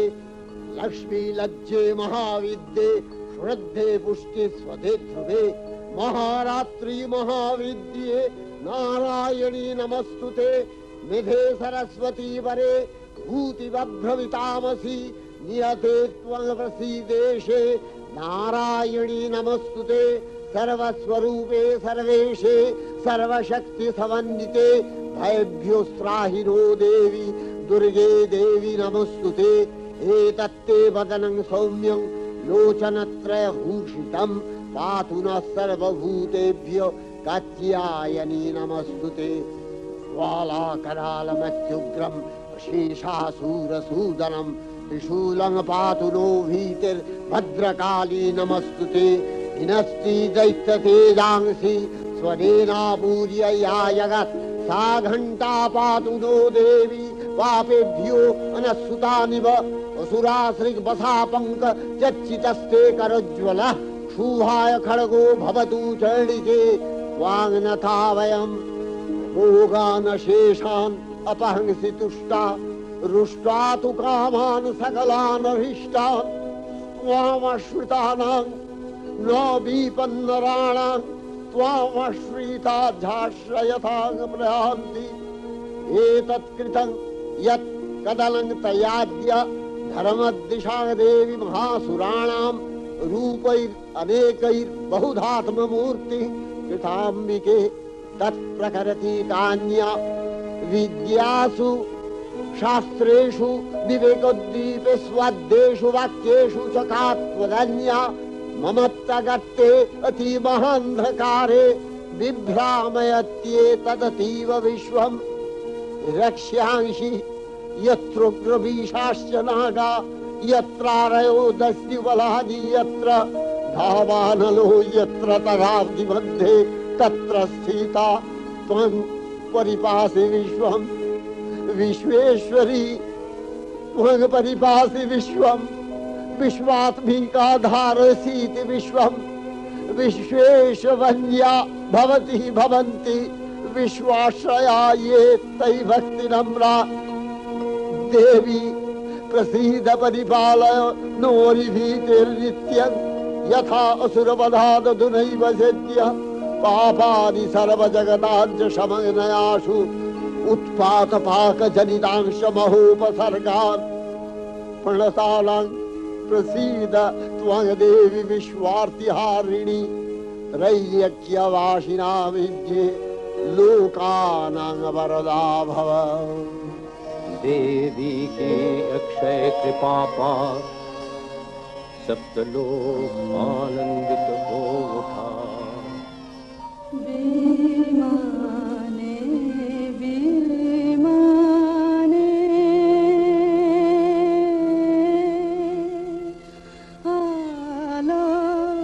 लक्ष्मी लज्जे महाविद्ये श्रद्धे पुष्टि स्वधे ध्रुवे महारात्रि महाविद्ये नारायणी नमस्तुते निधे सरस्वती वरे भूतिवभ्रमितामसि नियते त्वं प्रसीदेशे नारायणी नमस्तुते सर्वस्वरूपे सर्वेशे सर्वशक्ति समन्विते भयभ्यो त्राहि नो देवी दुर्गे देवी नमस्तुते एतत्ते वदनं सौम्यं लोचनत्रयभूषितं पातु नः सर्वभूतेभ्यो कात्यायनी नमस्तुते ज्वालाकरालमत्युग्रं शेषासूरसूदनं त्रिशूलं पातु नो भीतिर्भद्रकाली नमस्तुते हिनस्ति दैत्यतेजांसि स्वनेनापूर्य या जगत् सा घण्टा पातु नो देवी पापेभ्यो अनस्सुतानिव असुराश्रिग्वसापङ्क चच्चितस्ते करोज्ज्वलः शूभाय खड्गो भवतु चण्डिके वाङ्नथा वयं भोगानशेषान् अपहंसि तुष्टा रुष्ट्वा तु कामान् सकलानभीष्टान् त्वामश्रितानां न विपन्नराणां त्वामश्रिताध्याश्रयतां प्रयान्ति एतत्कृतं यत् कदलं तयाद्य धर्मदिशा देवी महासुराणां रूपैरनेकैर्बहुधात्ममूर्ति कृताम्बिके तत्प्रकरति कान्या विद्यासु शास्त्रेषु विवेकोद्दीपे स्वाद्येषु वाक्येषु च कात्वदन्या ममत्तगत्ते अतिमहान्धकारे बिभ्रामयत्येतदतीव विश्वम् रक्ष्यांसि यत्रोग्रवीशाश्च नागा यत्रारयो दस्युबलानि यत्र धावानलो यत्र तदाब्धि मध्ये तत्र स्थिता त्वं परिपासि विश्वम् विश्वेश्वरी त्वं परिपासि विश्वम् विश्वात्मिका धारसीति विश्वम् विश्वेशवन्या भवति भवन्ति विश्वाश्रया ये तै भक्ति नम्रा देवी प्रसीद परिपालय नोरिभीतिर्नित्यं यथा असुरवधादधुनैव सेद्य पापानि सर्वजगताञ्च शमनयासु उत्पातपाकजनितांश महोपसर्गान् प्रणतालां प्रसीद त्वं देवी विश्वार्तिहारिणी त्रैलोक्यवासिनां विद्ये लोकानां वरदा भव। देवी के अक्षय कृपा पा सप्तलोक आनंदित हो उठा। विमाने विमाने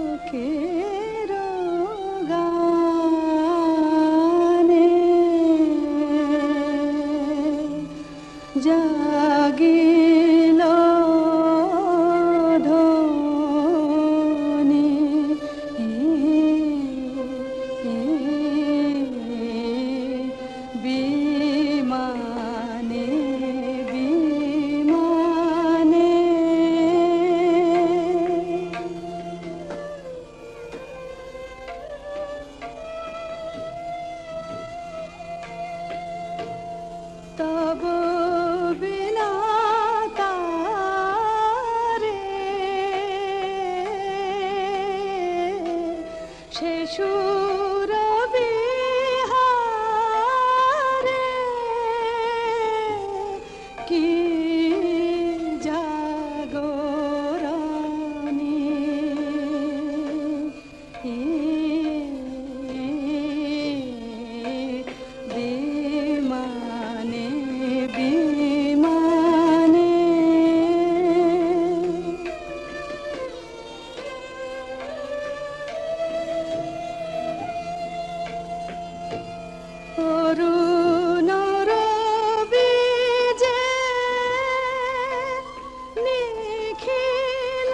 आलोकेर गाने जागिलो ध्वनि विमाने विमाने तब बिना तारे शेषुर बिहारे की जागोरानी विमाने विमाने অরুণর বীজে নিখিল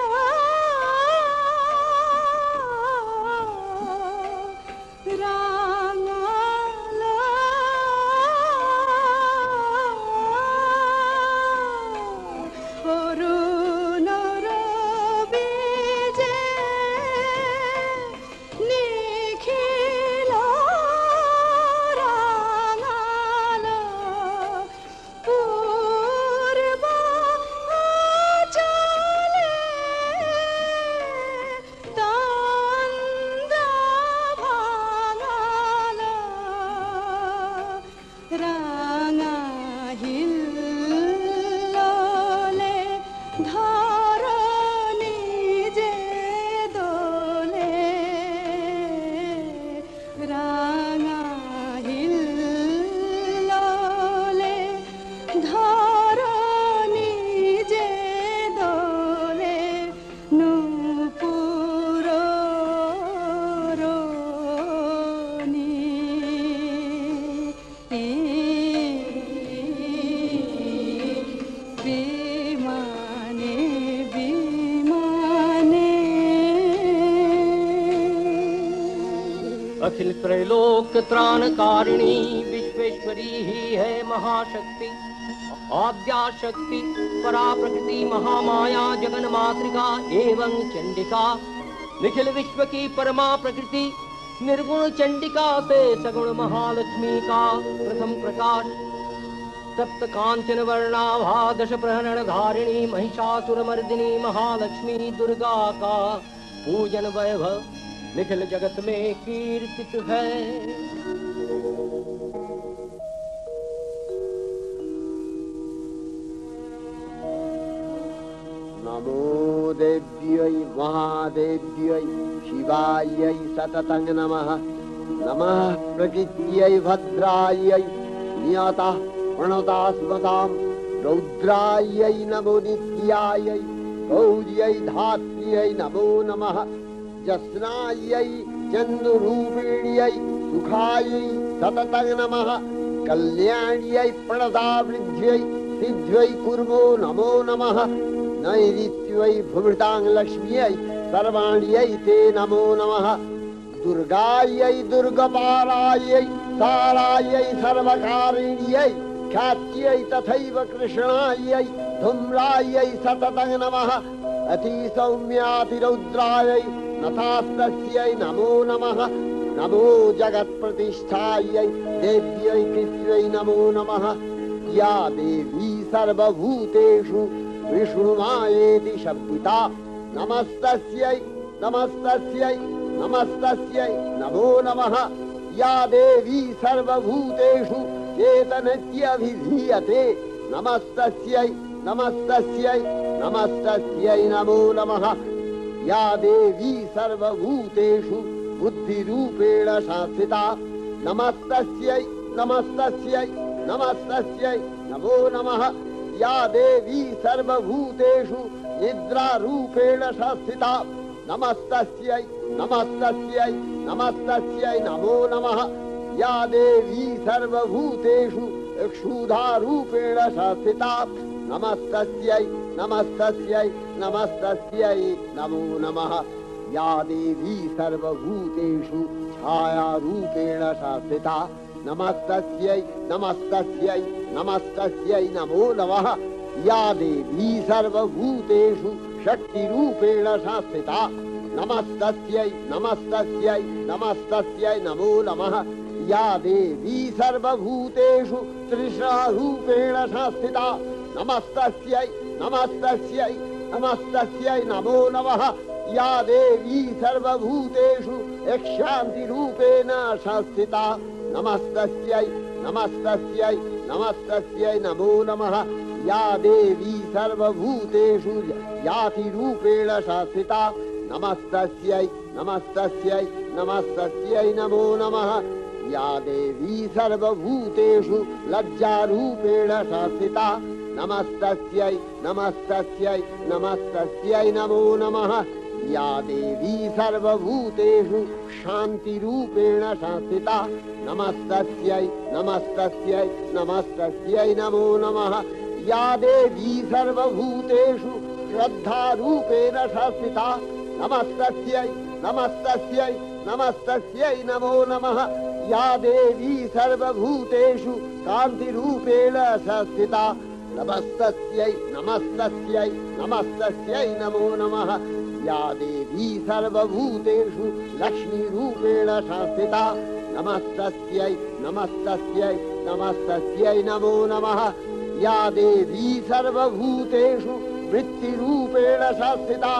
রাঙাল অরুণর বীজে নিখিল রাঙাল পূর্ব চলে তন্দ্র ভাঙাল রাঙা হিল্লোলে ধরণী যে দোলে রাঙা হিল্লোলে ধরণী যে দোলে নূপুর রোনি বিমানে বিমানে अखिल त्रैलोक त्राणकारिणी विश्वेश्वरी ही है महाशक्ति आद्या शक्ति परा प्रकृति महामाया जगन मातृका एवं चंडिका निखिल विश्व की परमा प्रकृति निर्गुण चंडिका से सगुण महालक्ष्मी का प्रथम प्रकाश तप्त कांचन वर्णाभा दश प्रहरण धारिणी महिषासुरमर्दिनी महालक्ष्मी दुर्गा का पूजन वैभव निखिल जगत में कीर्तित है। नमो देव्यै महादेव्यै शिवायै सततं नमः। नमः प्रकृत्यै भद्रायै नियतः प्रणतास्मतां रौद्रायै नमो नित्यायै गौर्यै धात्र्यै नमो नमः। जस्नायै चन्द्ररूपिण्यै सुखायै सततं नमः। कल्याण्यै प्रणतावृद्ध्यै सिद्ध्यै कुर्मो नमो नमः। नैऋत्यै भूभृतां लक्ष्म्यै सर्वाण्यै ते नमो नमः। दुर्गायै दुर्गपालायै सारायै सर्वकारिण्यै ख्यात्यै तथैव कृष्णायै धूम्रायै सततं नमः। अतिसौम्यातिरौद्रायै नतास्तस्यै नमो नमः। नमो जगत्प्रतिष्ठायै देव्यै कृत्यै नमो नमः। या देवी सर्वभूतेषु विष्णुमायेति शब्दिता नमस्तस्यै नमस्तस्यै नमस्तस्यै नमो नमः। या देवी सर्वभूतेषु चेतनत्यभिधीयते नमस्तस्यै नमस्तस्यै नमस्तस्यै नमो नमः। या देवी सर्वभूतेषु बुद्धिरूपेण संस्थिता नमस्तस्यै नमस्तस्यै नमस्तस्यै नमो नमः। या देवी सर्वभूतेषु निद्रारूपेण संस्थिता नमस्तस्यै नमस्तस्यै नमस्तस्यै नमो नमः। या देवी सर्वभूतेषु क्षुधारूपेण संस्थिता नमस्तस्यै नमस्तस्यै नमस्तस्यै नमो नमः। या देवी सर्वभूतेषु छायारूपेण संस्थिता नमस्तस्यै नमस्तस्यै नमस्तस्यै नमो नमः। या देवी सर्वभूतेषु शक्तिरूपेण संस्थिता नमस्तस्यै नमस्तस्यै नमस्तस्यै नमो नमः। या देवी सर्वभूतेषु तृष्णारूपेण संस्थिता नमस्तस्यै नमस्तस्यै नमस्तस्यै नमो नमः। या देवी सर्वभूतेषु शान्तिरूपेण संस्थिता नमस्तस्यै नमस्तस्यै नमस्तस्यै नमो नमः। या देवी सर्वभूतेषु यातिरूपेण संस्थिता नमस्तस्यै नमस्तस्यै नमस्तस्यै नमो नमः। या देवी सर्वभूतेषु लज्जारूपेण संस्थिता नमस्तस्यै नमस्तस्यै नमस्तस्यै नमो नमः। या देवी सर्वभूतेषु शान्तिरूपेण संस्थिता नमस्तस्यै नमस्तस्यै नमस्तस्यै नमो नमः। या देवी सर्वभूतेषु श्रद्धारूपेण संस्थिता नमस्तस्यै नमस्तस्यै नमस्तस्यै नमो नमः। या देवी सर्वभूतेषु कान्तिरूपेण संस्थिता नमस्तस्यै नमस्तस्यै नमस्तस्यै नमो नमः। या देवी सर्वभूतेषु लक्ष्मीरूपेण संस्थिता नमस्तस्यै नमस्तस्यै नमस्तस्यै नमो नमः। या देवी सर्वभूतेषु वृत्तिरूपेण संस्थिता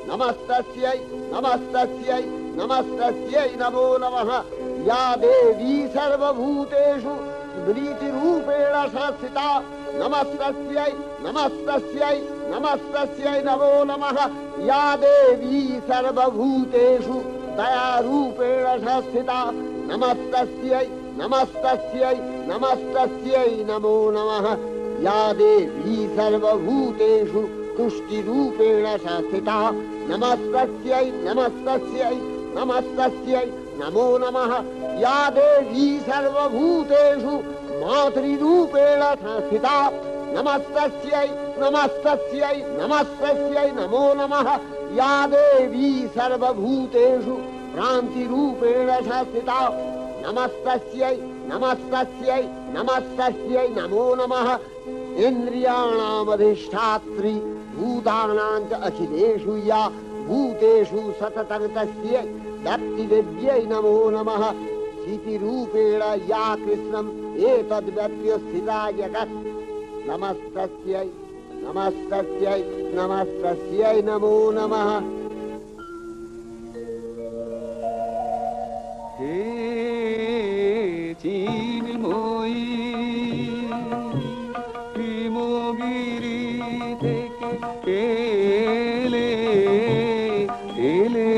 नमस्तस्यै नमस्तस्यै नमस्तस्यै नमो नमः। या देवी सर्वभूतेषु स्मृतिरूपेण संस्थिता नमस्तस्यै नमस्तस्यै नमस्तस्यै नमो नमः। या देवी सर्वभूतेषु दयारूपेण संस्थिता नमस्तस्यै नमस्तस्यै नमस्तस्यै नमो नमः। या देवी सर्वभूतेषु तुष्टिरूपेण संस्थिता नमस्तस्यै नमस्तस्यै नमस्तस्यै नमो नमः। या देवी सर्वभूतेषु मातृरूपेण संस्थिता नमस्तस्यै नमस्तस्यै नमस्तस्यै नमो नमः। या देवी सर्वभूतेषु भ्रान्तिरूपेण संस्थिता नमस्तस्यै नमस्तस्यै नमस्तस्यै नमो नमः। इन्द्रियाणामधिष्ठात्री भूतानां च अखिलेषु या भूतेषु सततं तस्यै दत्तिदेव्यै नमो नमः। स्थितिरूपेण या कृष्णम् एतद्व्यत्य स्थिता जगत् नमस्तस्यै नमस्तस्यै नमस्तस्यै नमो नमः। हे চিন্ময়ী হিমগিরি থেকে এলে এলে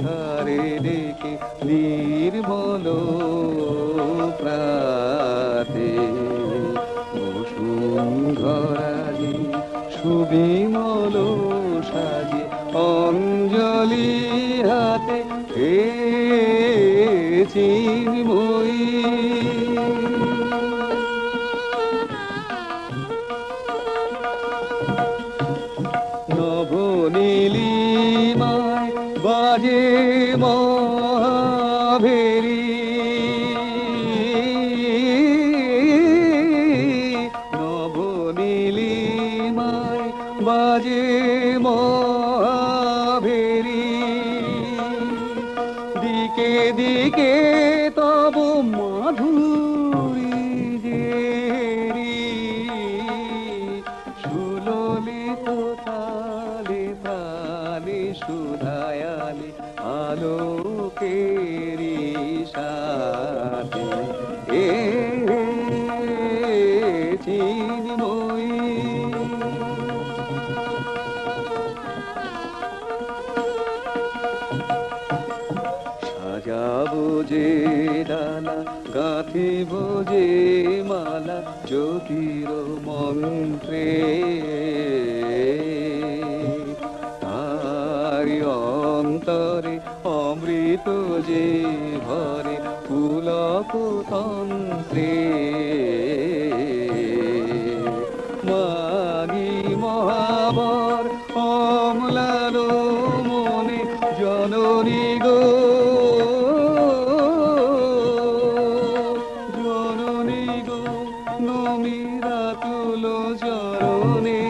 ধারে ডেকে নির্মল প্রাতে বসুন্ধরাজি সুবিমল সাজে অঞ্জলি হাতে হে চিন্ময়ী নবনীলিমায় বাজে মহাভেরি নবনীলিমায় বাজে মহাভেরি দিকে দিকে তব মাধুরী জেরি সুললিত তালে তালে সুধায়ালে আলোকেরি সাথে এ চিন্ময়ী সাজাবো যে ডালা গাঁথিব যে মালা জ্যোতির মন্ত্রে তারি অন্তরে অমৃত যে ভরে পুলক তন্ত্রে মাগি মহাবর অম্লান মনে জননী গো জননী গো নমিরা তুলো চরণে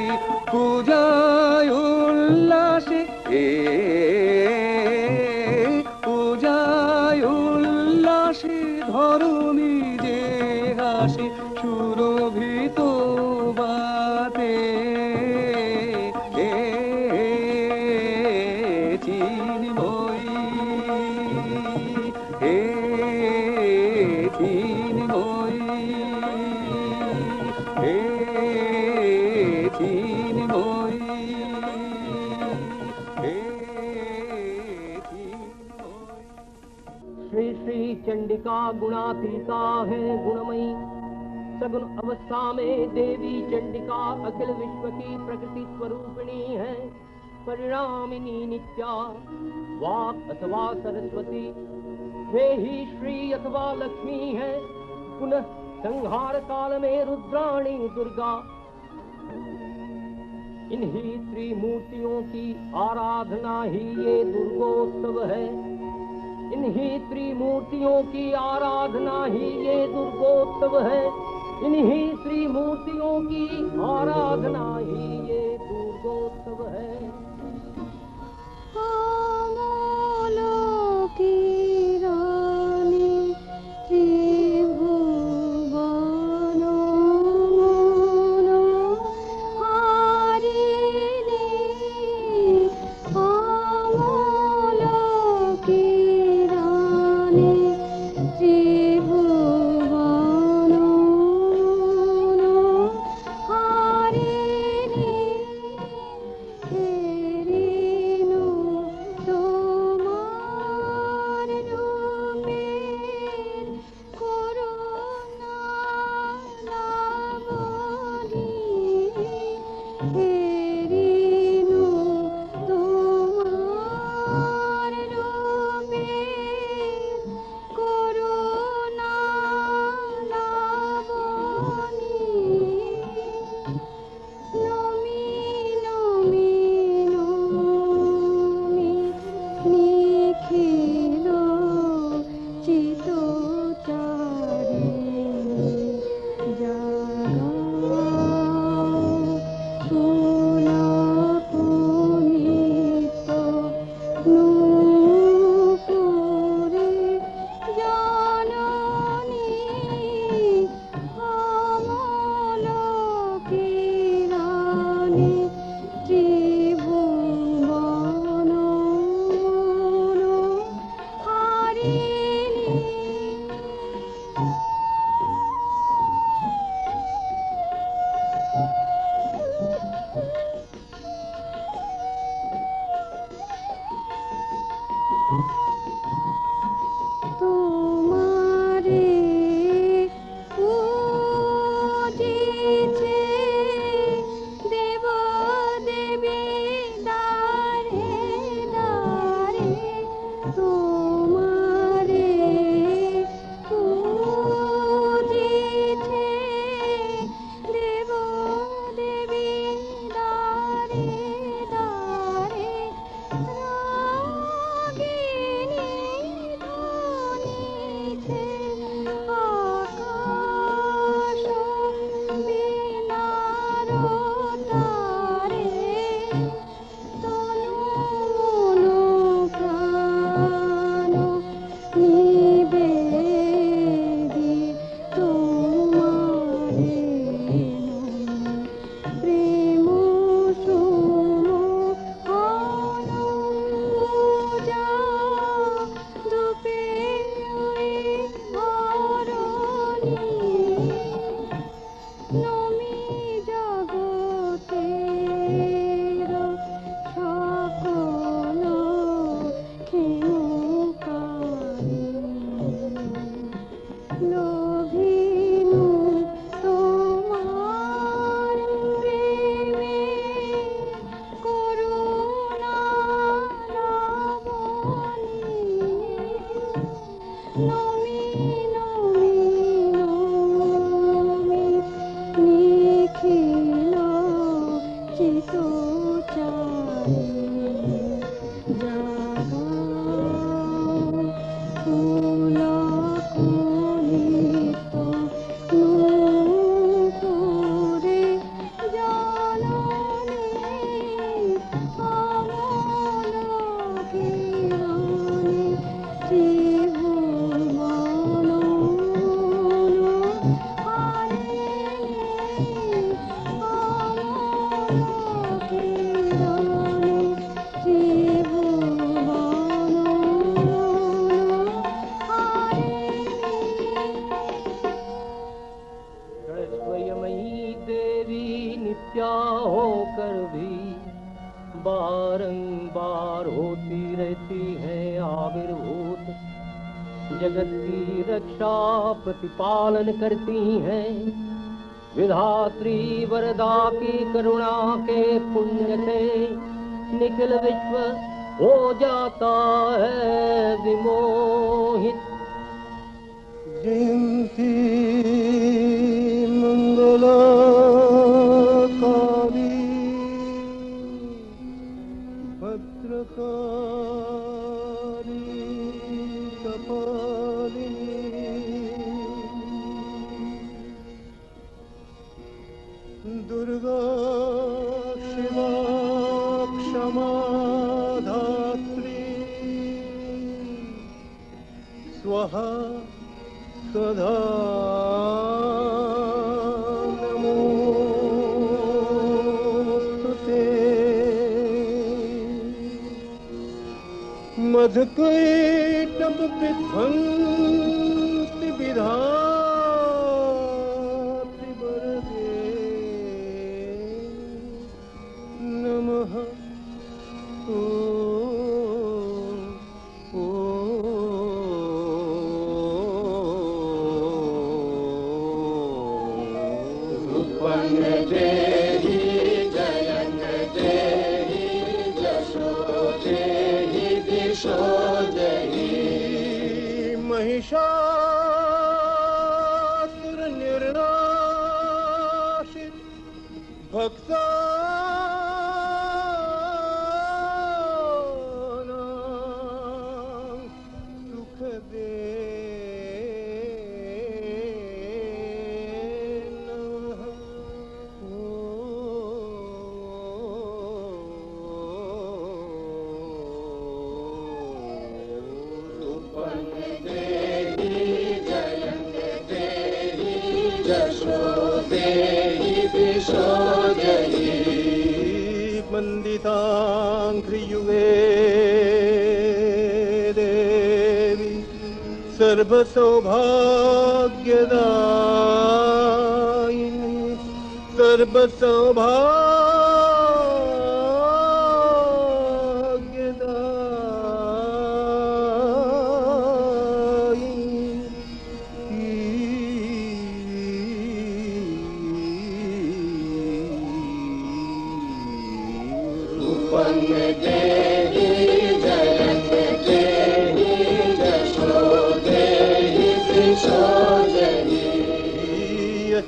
পূজায় উল্লাসে পূজায় উল্লাসে ধরণী যে হাসে সুরভিত বাতে চিন্ময়ী হে চিন্ময়ী হে চিন্ময়ী হে চিন্ময়ী। श्री श्री चंडिका गुणातीता है गुणमयी सगुण अवस्था में देवी चंडिका अखिल विश्व की प्रकृति स्वरूपिणी है परिणामिनी नित्या वाक अथवा सरस्वती वे ही श्री अथवा लक्ष्मी है पुनः संहार काल में रुद्राणी दुर्गा इन्हीं त्रिमूर्तियों की आराधना ही ये दुर्गोत्सव है इन्हीं त्रिमूर्तियों की आराधना ही ये दुर्गोत्सव है इन्हीं त्रिमूर्तियों की आराधना ही ये दुर्गोत्सव है। Hey बारंबार होती रहती है आविर्भूत, जगत की रक्षा प्रतिपालन करती हैं। विधात्री वरदा की करुणा के पुण्य से निखिल विश्व हो जाता है विमोहित। जयंती मंगला भद्रकाली कपालिनी दुर्गा शिवा क्षमा धात्री स्वाहा सदा मधुकैटभ विध्वंसि विधातृ वरदे नमः। महिषासुर निर्नाशित भक्ता सुख दे वन्दिताङ्घ्रियुगे देवी सर्व सौभाग्यदायिनी सर्व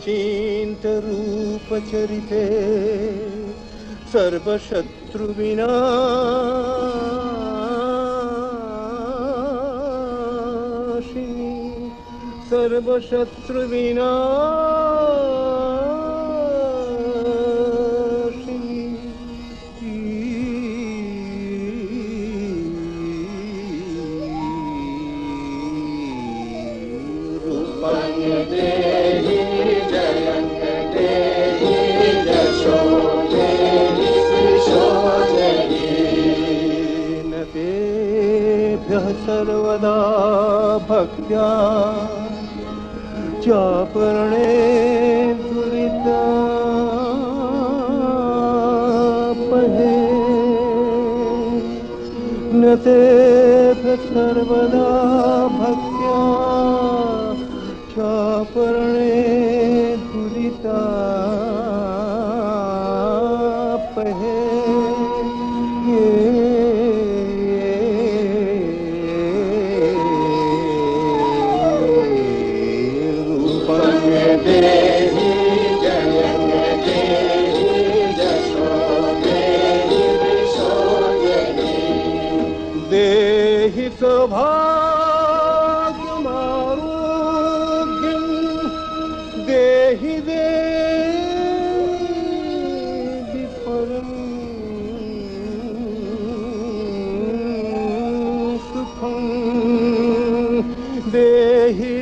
अचिंत रूप चरिते सर्वशत्रु विनाशिनी सर्वशत्रु सर्वदा भक्त्या चापरणे दुरितापहे न तेभ्यः सर्वदा भक्त्या चापरणे दुरितापहे देहि सौभाग्यमारोग्यं देहि देहि परं सुखं देहि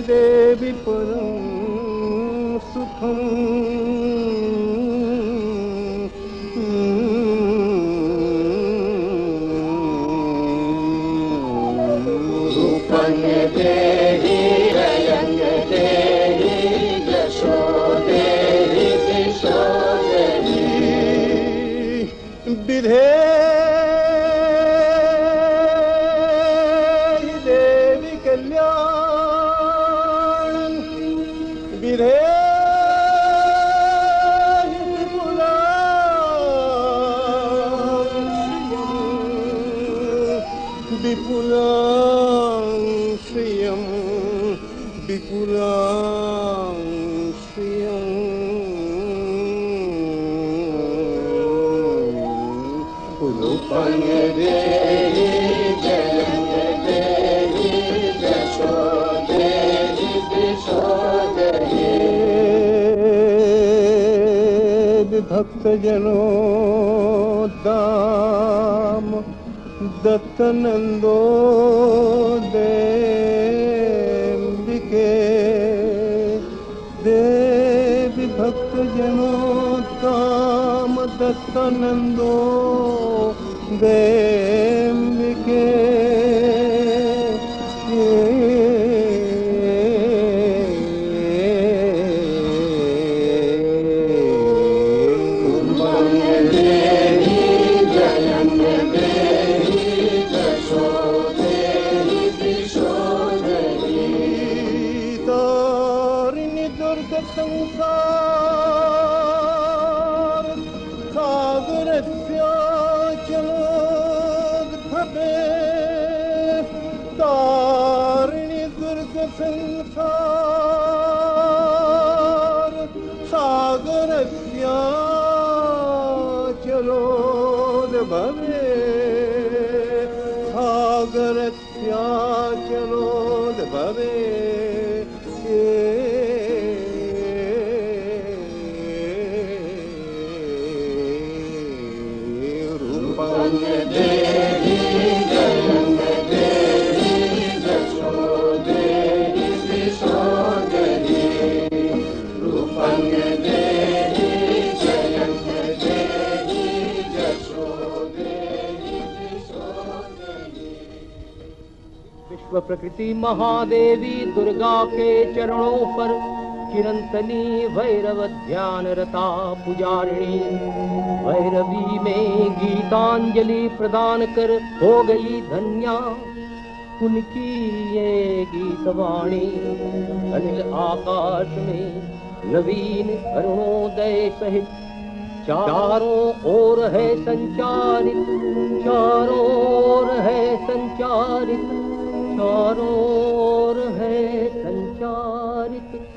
देवि परं सुखं विधेहि देवि कल्याणं विधेहि विपुलां श्रियं विपुलां श्रियं रूपं देहि जयं देहि यशो देहि दिशो देहि विभक्तजनोद्दाम दत्तनंदो देंबिके देवी भक्तजनोत्तम दत्तनंदो देंबिके संसार सागरस्याचलोद्भवे तारिणि दुर्ग संसार सागरस्याचलोद्भवे सागरस्याचलोद्भवे प्रकृति महादेवी दुर्गा के चरणों पर चिरंतनी भैरव ध्यान रता पुजारिणी भैरवी में गीतांजलि प्रदान कर हो गई धन्या। उनकी ये गीतवाणी अनिल आकाश में नवीन अरुणोदय सहित चारों ओर है संचारित, चारों ओर है संचारित, चारों ओर है संचारित।